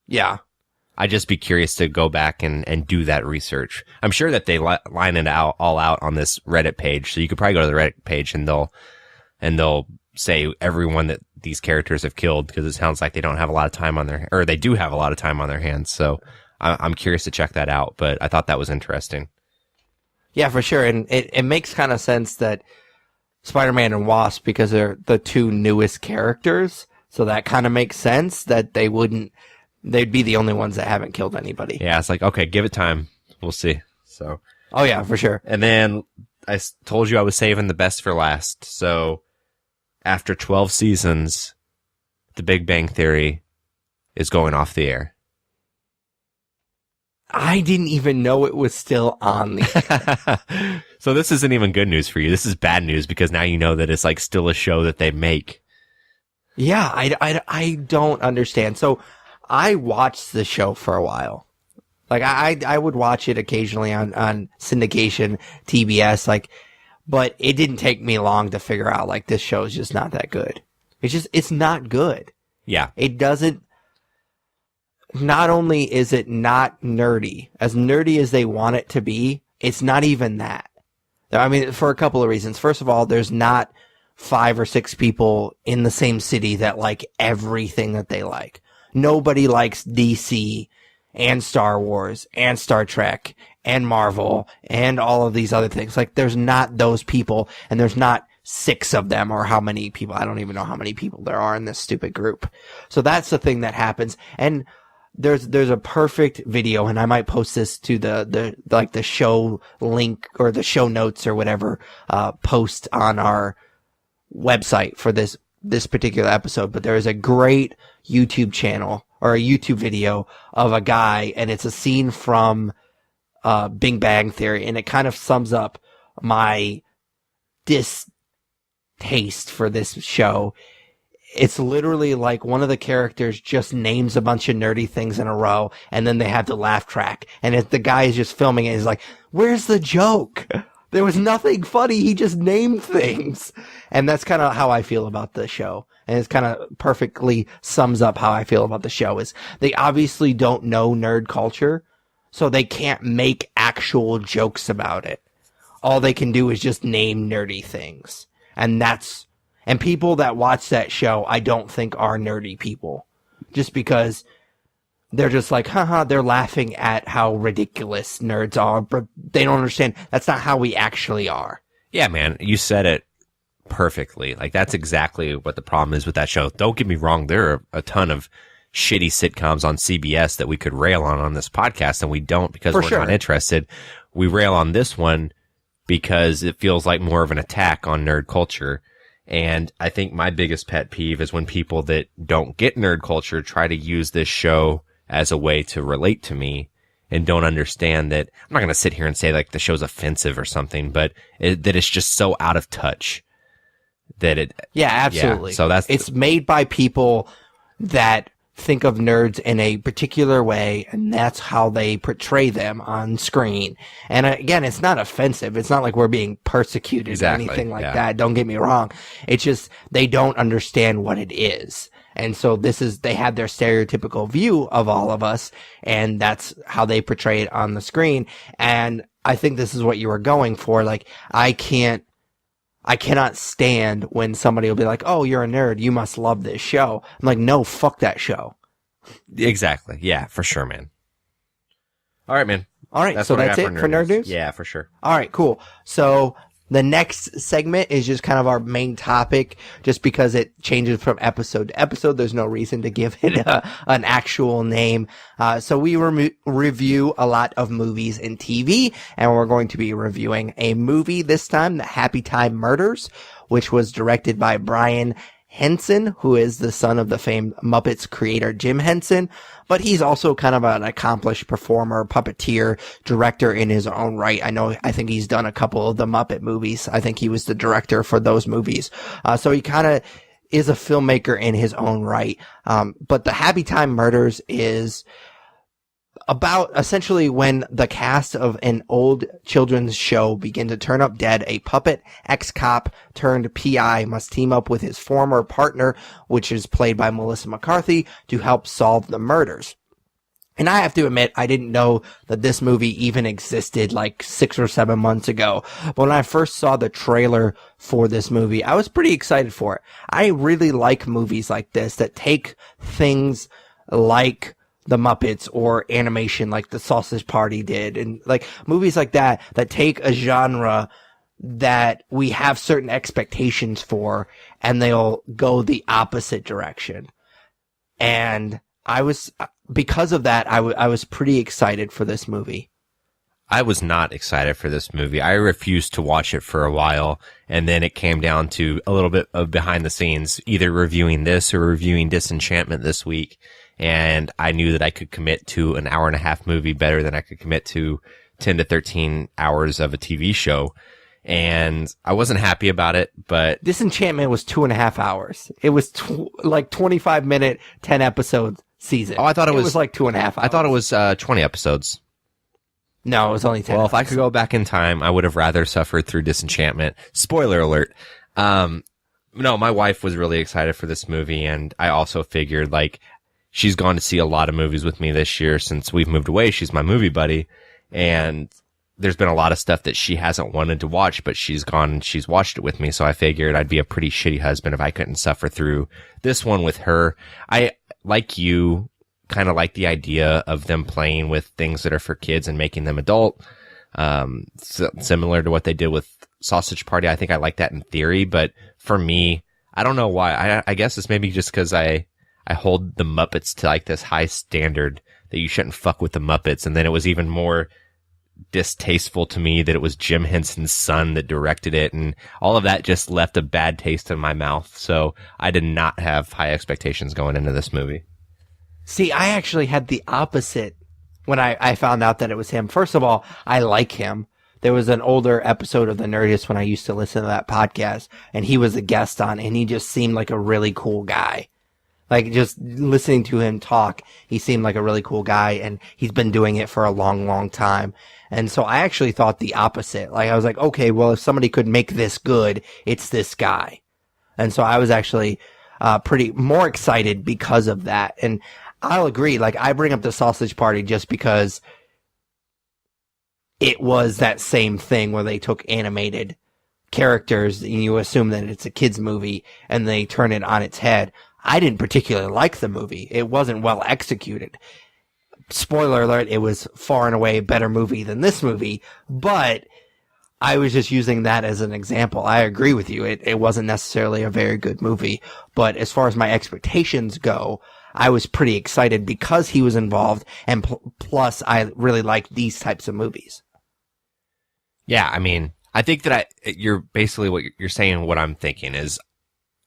Yeah. I'd just be curious to go back and do that research. I'm sure that they line it all out on this Reddit page. So you could probably go to the Reddit page and they'll say everyone that these characters have killed, because it sounds like they don't have a lot of time or they do have a lot of time on their hands. So I'm curious to check that out, but I thought that was interesting. Yeah, for sure. And it makes kind of sense that Spider-Man and Wasp, because they're the 2 newest characters. So that kind of makes sense that they'd be the only ones that haven't killed anybody. Yeah, it's like, okay, give it time. We'll see. So. Oh yeah, for sure. And then I told you I was saving the best for last. So after 12 seasons, The Big Bang Theory is going off the air. I didn't even know it was still on the air. So this isn't even good news for you. This is bad news because now you know that it's like still a show that they make. Yeah, I don't understand. So I watched the show for a while. Like I would watch it occasionally on syndication, TBS, but it didn't take me long to figure out like this show is just not that good. It's not good. Yeah. It doesn't, not only is it not nerdy as they want it to be, it's not even that. I mean, for a couple of reasons. First of all, there's not 5 or 6 people in the same city that like everything that they like. Nobody likes DC and Star Wars and Star Trek and Marvel and all of these other things. Like, there's not those people, and there's not 6 of them, or how many people. I don't even know how many people there are in this stupid group. So that's the thing that happens. And there's a perfect video, and I might post this to the show link or the show notes or whatever, post on our website for this particular episode. But there is a great YouTube channel or a YouTube video of a guy, and it's a scene from Big Bang Theory, and it kind of sums up my distaste for this show. It's literally like one of the characters just names a bunch of nerdy things in a row, and then they have the laugh track, and the guy is just filming it. He's like, where's the joke? There was nothing funny. He just named things. And that's kind of how I feel about the show. And it's kind of perfectly sums up how I feel about the show. Is they obviously don't know nerd culture, so they can't make actual jokes about it. All they can do is just name nerdy things. And people that watch that show, I don't think are nerdy people. Just because they're just like, haha, they're laughing at how ridiculous nerds are, but they don't understand that's not how we actually are. Yeah, man, you said it perfectly. Like, that's exactly what the problem is with that show. Don't get me wrong, there are a ton of shitty sitcoms on CBS that we could rail on this podcast, and we don't because we're not interested. We rail on this one because it feels like more of an attack on nerd culture. And I think my biggest pet peeve is when people that don't get nerd culture try to use this show as a way to relate to me and don't understand that. I'm not going to sit here and say like the show's offensive or something, but that it's just so out of touch that it. Yeah, absolutely. Yeah, so it's made by people that think of nerds in a particular way, and that's how they portray them on screen. And again, it's not offensive. It's not like we're being persecuted or anything like that. Don't get me wrong. It's just they don't understand what it is. And so they have their stereotypical view of all of us, and that's how they portray it on the screen. And I think this is what you were going for. Like, I cannot stand when somebody will be like, oh, you're a nerd, you must love this show. I'm like, no, fuck that show. Exactly. Yeah, for sure, man. All right, man. All right, so that's it for nerd news? Yeah, for sure. All right, cool. So the next segment is just kind of our main topic, just because it changes from episode to episode. There's no reason to give it an actual name. So we review a lot of movies and TV, and we're going to be reviewing a movie this time, the Happytime Murders, which was directed by Brian Henson, who is the son of the famed Muppets creator Jim Henson, but he's also kind of an accomplished performer, puppeteer, director in his own right. I think he's done a couple of the Muppet movies. I think he was the director for those movies. So he kind of is a filmmaker in his own right. But the Happytime Murders is about essentially when the cast of an old children's show begin to turn up dead, a puppet ex-cop turned PI must team up with his former partner, which is played by Melissa McCarthy, to help solve the murders. And I have to admit, I didn't know that this movie even existed like 6 or 7 months ago. But when I first saw the trailer for this movie, I was pretty excited for it. I really like movies like this that take things like the Muppets or animation like the Sausage Party did, and like movies like that take a genre that we have certain expectations for, and they'll go the opposite direction. And because of that, I was pretty excited for this movie. I was not excited for this movie. I refused to watch it for a while, and then it came down to a little bit of behind the scenes, either reviewing this or reviewing Disenchantment this week. and I knew that I could commit to an hour and a half movie better than I could commit to 10 to 13 hours of a TV show. And I wasn't happy about it, but Disenchantment was 2.5 hours. It was 25-minute, 10 episodes season. Oh, I thought it was like 2.5 hours. I thought it was 20 episodes. No, it was only 10. Well, if I could go back in time, I would have rather suffered through Disenchantment. Spoiler alert. No, my wife was really excited for this movie, and I also figured, like, she's gone to see a lot of movies with me this year since we've moved away. She's my movie buddy, and there's been a lot of stuff that she hasn't wanted to watch, but she's gone and she's watched it with me, so I figured I'd be a pretty shitty husband if I couldn't suffer through this one with her. I, like you, kind of like the idea of them playing with things that are for kids and making them adult, similar to what they did with Sausage Party. I think I like that in theory, but for me, I don't know why. I guess it's maybe just because I hold the Muppets to like this high standard that you shouldn't fuck with the Muppets, and then it was even more distasteful to me that it was Jim Henson's son that directed it, and all of that just left a bad taste in my mouth. So I did not have high expectations going into this movie. See, I actually had the opposite when I found out that it was him. First of all, I like him. There was an older episode of The Nerdiest when I used to listen to that podcast, and he was a guest on, and he just seemed like a really cool guy. Like, just listening to him talk, he seemed like a really cool guy, and he's been doing it for a long, long time. And so I actually thought the opposite. Like, I was like, okay, well, if somebody could make this good, it's this guy. And so I was actually pretty more excited because of that. And I'll agree, like, I bring up the Sausage Party just because it was that same thing where they took animated characters and you assume that it's a kid's movie and they turn it on its head. I didn't particularly like the movie. It wasn't well executed. Spoiler alert, it was far and away a better movie than this movie, but I was just using that as an example. I agree with you. It wasn't necessarily a very good movie, but as far as my expectations go, I was pretty excited because he was involved, and plus I really like these types of movies. Yeah, I mean, I think that you're basically what you're saying. What I'm thinking is,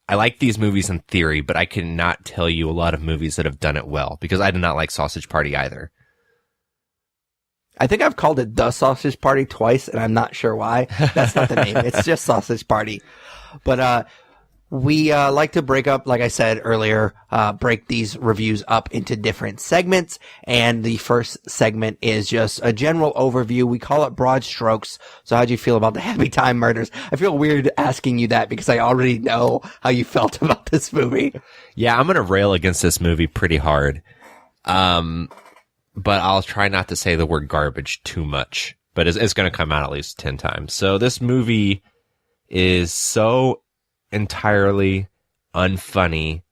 I like these movies in theory, but I cannot tell you a lot of movies that have done it well, because I did not like Sausage Party either. I think I've called it The Sausage Party twice, and I'm not sure why. That's not the name. It's just Sausage Party. But we like to break up, like I said earlier, break these reviews up into different segments. And the first segment is just a general overview. We call it Broad Strokes. So how'd you feel about the Happytime Murders? I feel weird asking you that because I already know how you felt about this movie. Yeah, I'm going to rail against this movie pretty hard. But I'll try not to say the word garbage too much. But it's going to come out at least 10 times. So this movie is so entirely unfunny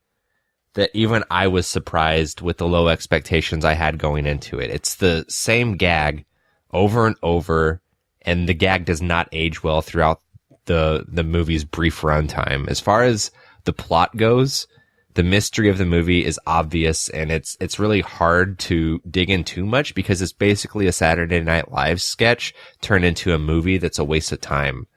that even I was surprised with the low expectations I had going into it. It's the same gag over and over, and the gag does not age well throughout the movie's brief runtime. As far as the plot goes, the mystery of the movie is obvious, and it's really hard to dig in too much because it's basically a Saturday Night Live sketch turned into a movie that's a waste of time.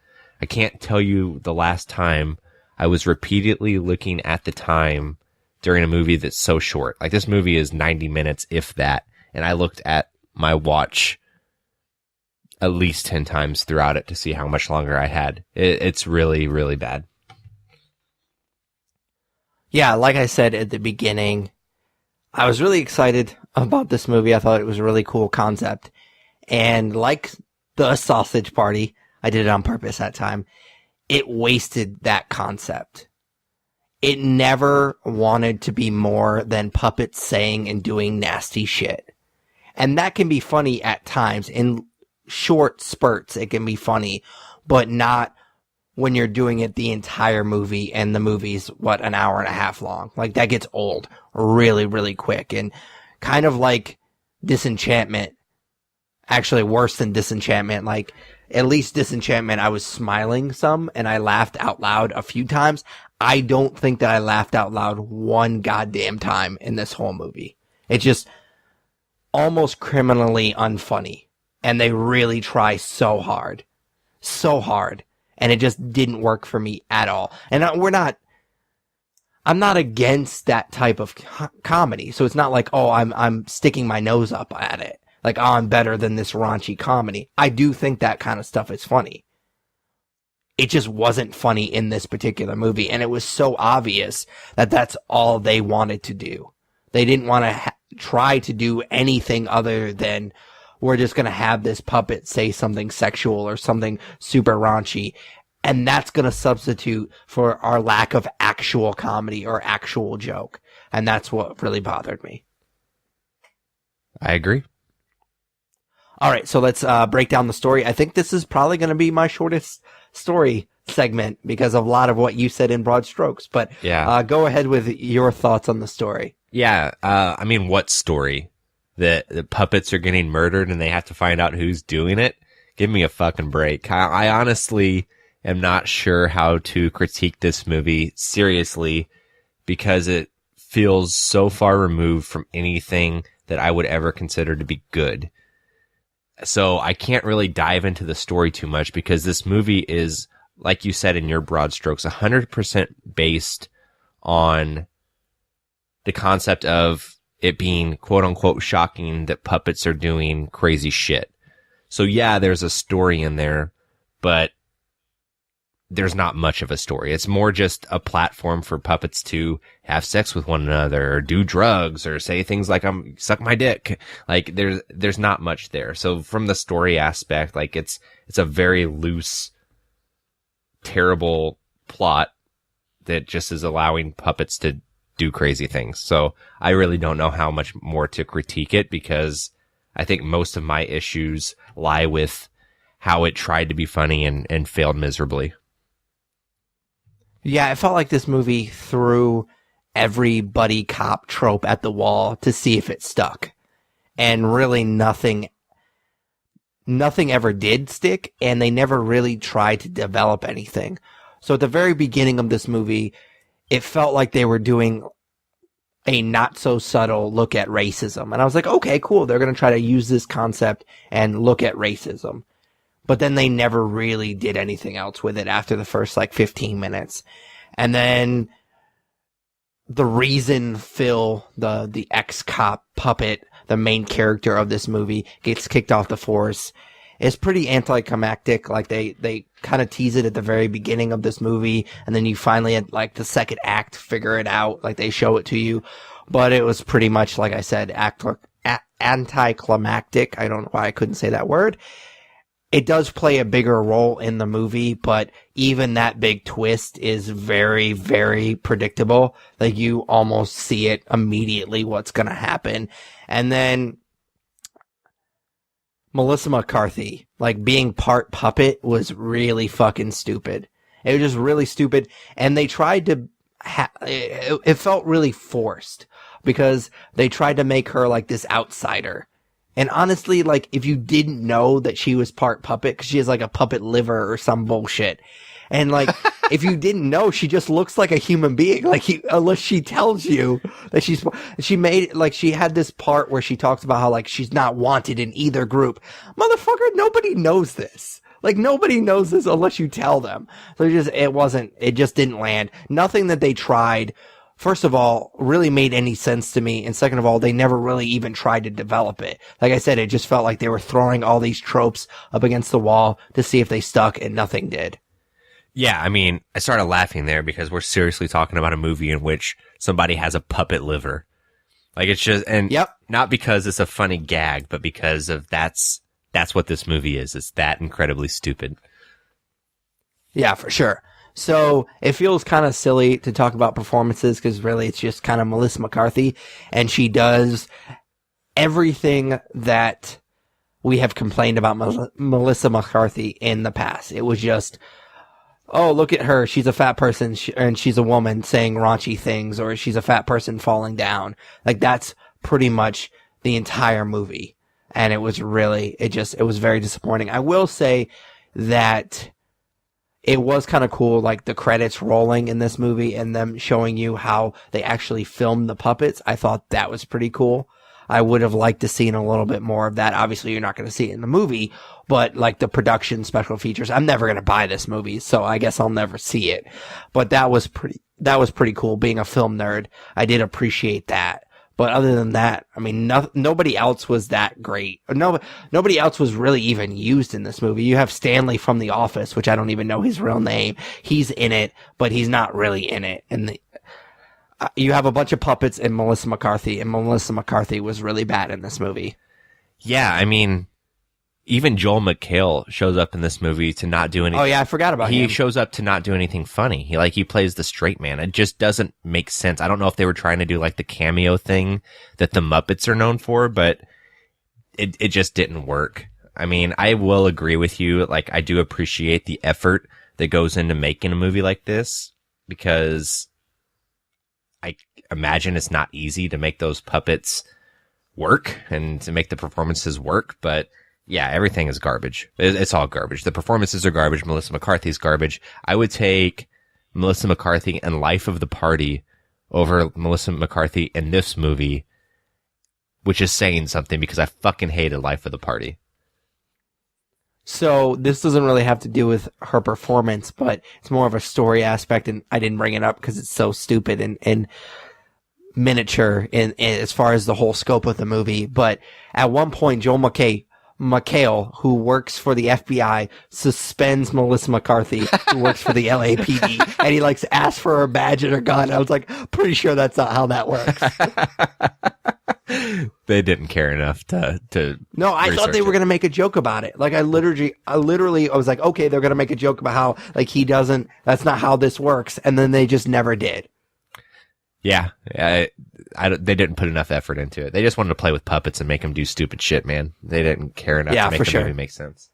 I can't tell you the last time I was repeatedly looking at the time during a movie that's so short. Like, this movie is 90 minutes, if that. And I looked at my watch at least 10 times throughout it to see how much longer I had. It's really, really bad. Yeah, like I said at the beginning, I was really excited about this movie. I thought it was a really cool concept. And like The Sausage Party, I did it on purpose that time, it wasted that concept. It never wanted to be more than puppets saying and doing nasty shit. And that can be funny at times. In short spurts, it can be funny, but not when you're doing it the entire movie and the movie's, an hour and a half long. Like, that gets old really, really quick. And kind of like Disenchantment, actually worse than Disenchantment, like, at least Disenchantment, I was smiling some and I laughed out loud a few times. I don't think that I laughed out loud one goddamn time in this whole movie. It's just almost criminally unfunny. And they really try so hard. So hard. And it just didn't work for me at all. And I'm not against that type of comedy. So it's not like, oh, I'm sticking my nose up at it. Like, oh, I'm better than this raunchy comedy. I do think that kind of stuff is funny. It just wasn't funny in this particular movie. And it was so obvious that that's all they wanted to do. They didn't want to try to do anything other than, we're just going to have this puppet say something sexual or something super raunchy. And that's going to substitute for our lack of actual comedy or actual joke. And that's what really bothered me. I agree. All right, so let's break down the story. I think this is probably going to be my shortest story segment because of a lot of what you said in broad strokes. But yeah, go ahead with your thoughts on the story. Yeah, I mean, what story? The puppets are getting murdered and they have to find out who's doing it? Give me a fucking break. I honestly am not sure how to critique this movie seriously because it feels so far removed from anything that I would ever consider to be good. So I can't really dive into the story too much because this movie is, like you said in your broad strokes, 100% based on the concept of it being quote unquote shocking that puppets are doing crazy shit. So yeah, there's a story in there, but there's not much of a story. It's more just a platform for puppets to have sex with one another or do drugs or say things like, suck my dick. Like there's not much there. So from the story aspect, like it's a very loose, terrible plot that just is allowing puppets to do crazy things. So I really don't know how much more to critique it because I think most of my issues lie with how it tried to be funny and failed miserably. Yeah, it felt like this movie threw every buddy cop trope at the wall to see if it stuck. And really nothing ever did stick, and they never really tried to develop anything. So at the very beginning of this movie, it felt like they were doing a not so subtle look at racism. And I was like, okay, cool. They're going to try to use this concept and look at racism. But then they never really did anything else with it after the first 15 minutes. And then the reason Phil, the ex-cop puppet, the main character of this movie, gets kicked off the force is pretty anticlimactic. Like they kind of tease it at the very beginning of this movie. And then you finally at the second act figure it out. Like they show it to you. But it was pretty much, like I said, anticlimactic. I don't know why I couldn't say that word. It does play a bigger role in the movie, but even that big twist is very, very predictable. Like you almost see it immediately what's going to happen. And then Melissa McCarthy, being part puppet was really fucking stupid. It was just really stupid. And they tried to, it felt really forced because they tried to make her this outsider. And honestly, if you didn't know that she was part puppet, cause she has a puppet liver or some bullshit. And if you didn't know, she just looks like a human being. Unless she tells you that she had this part where she talks about how she's not wanted in either group. Motherfucker, nobody knows this. Nobody knows this unless you tell them. So it just didn't land. Nothing that they tried, first of all, really made any sense to me. And second of all, they never really even tried to develop it. Like I said, it just felt like they were throwing all these tropes up against the wall to see if they stuck, and nothing did. Yeah, I mean, I started laughing there because we're seriously talking about a movie in which somebody has a puppet liver. It's just, and yep. Not because it's a funny gag, but because of that's what this movie is. It's that incredibly stupid. Yeah, for sure. So it feels kind of silly to talk about performances because really it's just kind of Melissa McCarthy, and she does everything that we have complained about Melissa McCarthy in the past. It was just, oh, look at her. She's a fat person and she's a woman saying raunchy things, or she's a fat person falling down. That's pretty much the entire movie. And it was really, it was very disappointing. I will say that it was kind of cool, the credits rolling in this movie and them showing you how they actually filmed the puppets. I thought that was pretty cool. I would have liked to seen a little bit more of that. Obviously, you're not going to see it in the movie, but like the production special features, I'm never going to buy this movie, so I guess I'll never see it. But that was pretty cool. Being a film nerd, I did appreciate that. But other than that, I mean, nobody else was that great. Nobody else was really even used in this movie. You have Stanley from The Office, which I don't even know his real name. He's in it, but he's not really in it. And you have a bunch of puppets and Melissa McCarthy was really bad in this movie. Yeah, I mean, even Joel McHale shows up in this movie to not do anything. Oh yeah, I forgot about him. He shows up to not do anything funny. He plays the straight man. It just doesn't make sense. I don't know if they were trying to do like the cameo thing that the Muppets are known for, but it just didn't work. I mean, I will agree with you. Like, I do appreciate the effort that goes into making a movie like this, because I imagine it's not easy to make those puppets work and to make the performances work, but yeah, everything is garbage. It's all garbage. The performances are garbage. Melissa McCarthy's garbage. I would take Melissa McCarthy and Life of the Party over Melissa McCarthy in this movie, which is saying something, because I fucking hated Life of the Party. So this doesn't really have to do with her performance, but it's more of a story aspect, and I didn't bring it up because it's so stupid and miniature in as far as the whole scope of the movie. But at one point, Joel McHale, who works for the FBI, suspends Melissa McCarthy, who works for the LAPD, and he asks for her badge and her gun. I was like, pretty sure that's not how that works. They didn't care enough to No, I thought they were going to make a joke about it. I literally was like, okay, they're going to make a joke about how, that's not how this works. And then they just never did. Yeah. They didn't put enough effort into it. They just wanted to play with puppets and make them do stupid shit, man. They didn't care enough to make the movie make sense.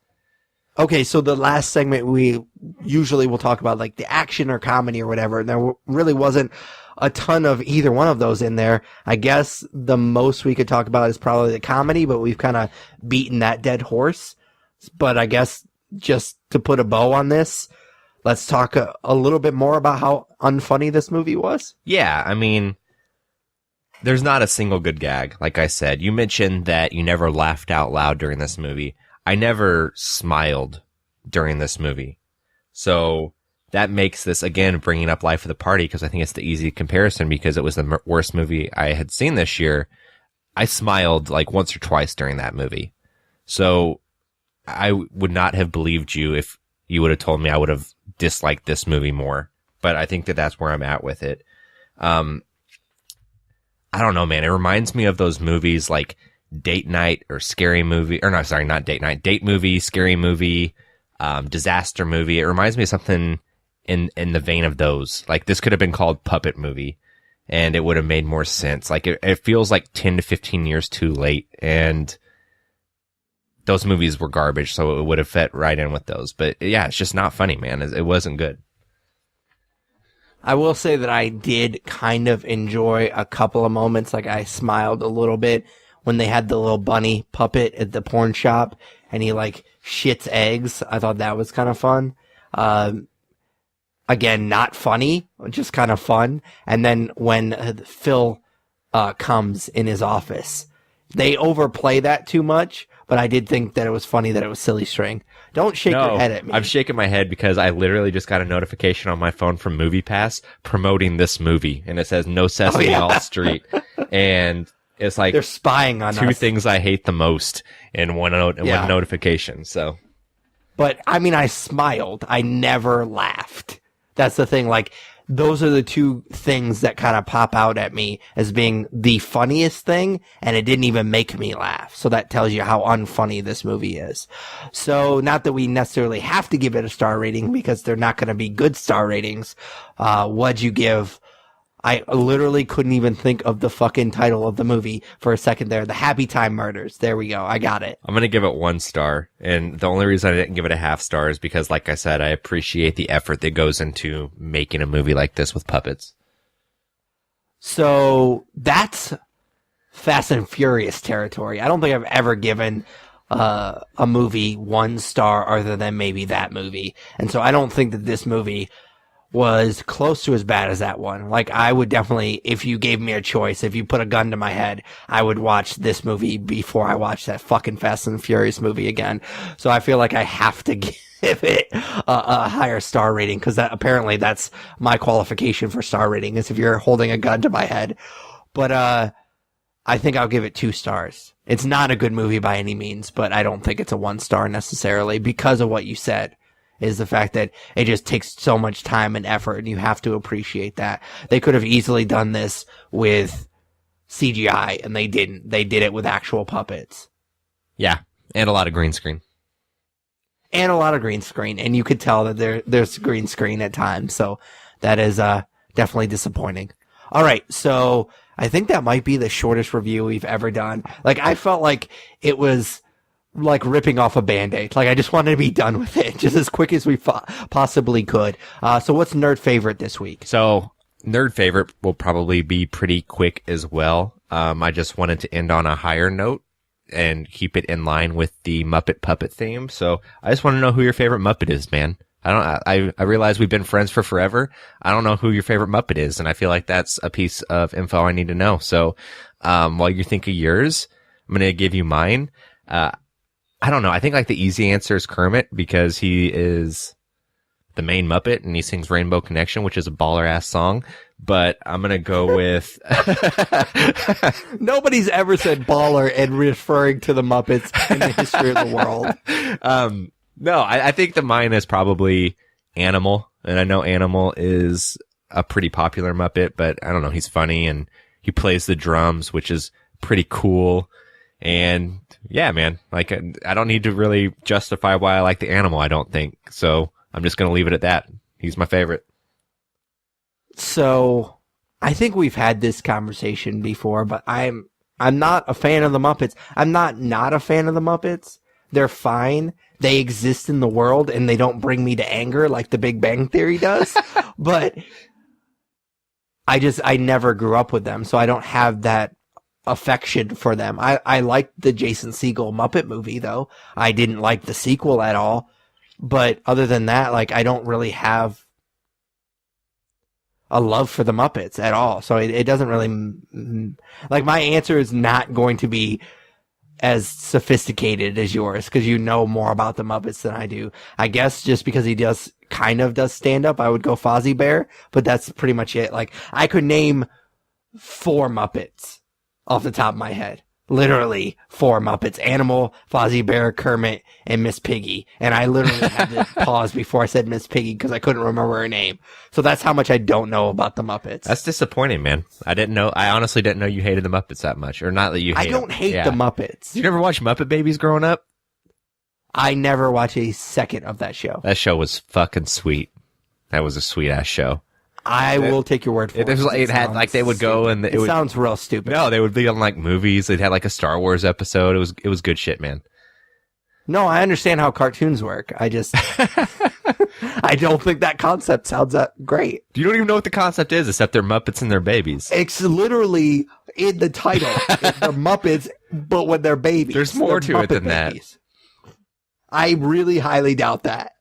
Okay, so the last segment we usually will talk about the action or comedy or whatever, and there really wasn't a ton of either one of those in there. I guess the most we could talk about is probably the comedy, but we've kind of beaten that dead horse. But I guess just to put a bow on this, let's talk a little bit more about how unfunny this movie was. Yeah, I mean, there's not a single good gag. Like I said, you mentioned that you never laughed out loud during this movie. I never smiled during this movie. So that makes this, again, bringing up Life of the Party, because I think it's the easy comparison, because it was the worst movie I had seen this year. I smiled once or twice during that movie. So I would not have believed you if you would have told me I would have disliked this movie more. But I think that that's where I'm at with it. I don't know, man. It reminds me of those movies like Date Night or Scary Movie, or no, sorry, not Date Night, Date Movie, Scary Movie, Disaster Movie. It reminds me of something in the vein of those. This could have been called Puppet Movie, and it would have made more sense. It feels like 10 to 15 years too late, and those movies were garbage, so it would have fit right in with those. But yeah, it's just not funny, man. It wasn't good. I will say that I did kind of enjoy a couple of moments. I smiled a little bit when they had the little bunny puppet at the porn shop and he shits eggs. I thought that was kind of fun. Again, not funny, just kind of fun. And then when Phil comes in his office, they overplay that too much, but I did think that it was funny that it was Silly String. Don't shake your head at me. I'm shaking my head because I literally just got a notification on my phone from MoviePass promoting this movie, and it says No Sesame All Street. And it's they're spying on us. Two things I hate the most in one notification. So, but I mean, I smiled. I never laughed. That's the thing. Those are the two things that kind of pop out at me as being the funniest thing, and it didn't even make me laugh. So that tells you how unfunny this movie is. So not that we necessarily have to give it a star rating, because they're not going to be good star ratings. What'd you give? I literally couldn't even think of the fucking title of the movie for a second there. The Happytime Murders. There we go. I got it. I'm going to give it 1 star. And the only reason I didn't give it a half star is because, like I said, I appreciate the effort that goes into making a movie like this with puppets. So that's Fast and Furious territory. I don't think I've ever given a movie 1 star other than maybe that movie. And so I don't think that this movie was close to as bad as that one. Like, I would definitely, if you gave me a choice, if you put a gun to my head, I would watch this movie before I watch that fucking Fast and Furious movie again. So I feel like I have to give it a higher star rating, because apparently that's my qualification for star rating, is if you're holding a gun to my head. But I think I'll give it 2 stars. It's not a good movie by any means, but I don't think it's a 1 star necessarily, because of what you said. Is the fact that it just takes so much time and effort, and you have to appreciate that. They could have easily done this with CGI, and they didn't. They did it with actual puppets. Yeah, and a lot of green screen. And you could tell that there's green screen at times, so that is definitely disappointing. All right, so I think that might be the shortest review we've ever done. Like, I felt like it was like ripping off a Band-Aid. Like, I just wanted to be done with it just as quick as we possibly could. So what's nerd favorite this week? So nerd favorite will probably be pretty quick as well. I just wanted to end on a higher note and keep it in line with the Muppet puppet theme. So I just want to know who your favorite Muppet is, man. I realize we've been friends for forever. I don't know who your favorite Muppet is, and I feel like that's a piece of info I need to know. So while you think of yours, I'm going to give you mine. I don't know. I think like the easy answer is Kermit, because he is the main Muppet and he sings Rainbow Connection, which is a baller ass song. But I'm going to go with Nobody's ever said baller and referring to the Muppets in the history of the world. No, I think the mine is probably Animal. And I know Animal is a pretty popular Muppet, but I don't know. He's funny and he plays the drums, which is pretty cool. And yeah, man, like I don't need to really justify why I like the Animal, I don't think. So I'm just going to leave it at that. He's my favorite. So I think we've had this conversation before, but I'm not a fan of the Muppets. I'm not a fan of the Muppets. They're fine. They exist in the world and they don't bring me to anger like the Big Bang Theory does. But I never grew up with them, so I don't have that affection for them. I liked the Jason Segel Muppet movie, though. I didn't like the sequel at all. But other than that, like, I don't really have a love for the Muppets at all. So it doesn't really, like, my answer is not going to be as sophisticated as yours, because you know more about the Muppets than I do. I guess just because he kind of does stand up, I would go Fozzie Bear, but that's pretty much it. Like, I could name 4 Muppets off the top of my head. Literally 4 Muppets: Animal, Fozzie Bear, Kermit, and Miss Piggy. And I literally had to pause before I said Miss Piggy because I couldn't remember her name. So that's how much I don't know about the Muppets. That's disappointing, man. I honestly didn't know you hated the Muppets that much. Or not that you hate I don't hate the Muppets. You never watched Muppet Babies growing up? I never watched a second of that show. That show was fucking sweet. That was a sweet ass show. I will take your word for it. It had like they would go and it sounds real stupid. No, they would be on like movies. They'd have like a Star Wars episode. It was good shit, man. No, I understand how cartoons work. I just I don't think that concept sounds that great. You don't even know what the concept is, except they're Muppets and they're babies. It's literally in the title. They're Muppets, but when they're babies. There's more to Muppet it than babies. I really highly doubt that.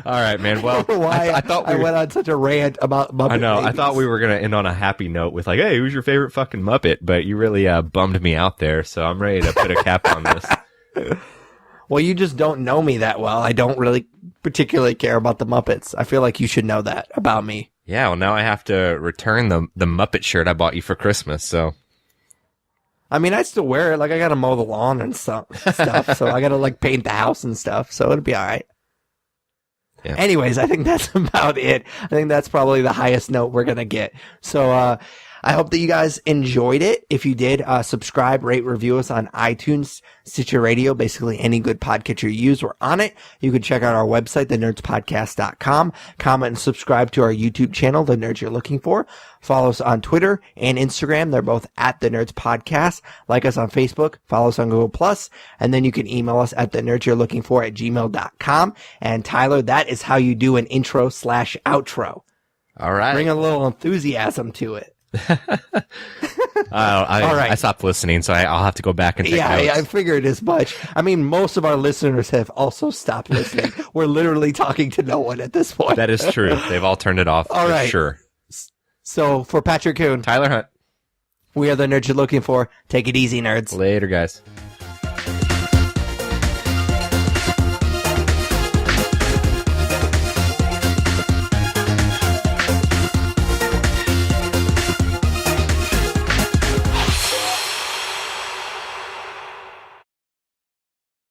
All right, man. Well, I thought I went on such a rant about Muppet. I know. Babies. I thought we were gonna end on a happy note with like, "Hey, who's your favorite fucking Muppet?" But you really bummed me out there, so I'm ready to put a cap on this. Well, you just don't know me that well. I don't really particularly care about the Muppets. I feel like you should know that about me. Yeah. Well, now I have to return the Muppet shirt I bought you for Christmas. So. I mean, I still wear it. Like, I gotta mow the lawn and stuff. So I gotta like paint the house and stuff. So it'll be all right. Yeah. Anyways, I think that's about it. I think that's probably the highest note we're going to get. So, I hope that you guys enjoyed it. If you did, subscribe, rate, review us on iTunes, Stitcher Radio, basically any good podcatcher you use. We're on it. You can check out our website, thenerdspodcast.com. Comment and subscribe to our YouTube channel, The Nerds You're Looking For. Follow us on Twitter and Instagram. They're both at The Nerds Podcast. Like us on Facebook. Follow us on Google+. And then you can email us at thenerdsyou'relooking4@gmail.com. And Tyler, that is how you do an intro/outro. All right. Bring a little enthusiasm to it. I stopped listening, so I'll have to go back and take notes. I figured as much. I mean, most of our listeners have also stopped listening. We're literally talking to no one at this point. That is true. They've all turned it off. All right. Sure. So for Patrick Kuhn, Tyler Hunt, we are the nerds you're looking for. Take it easy, nerds. Later, guys.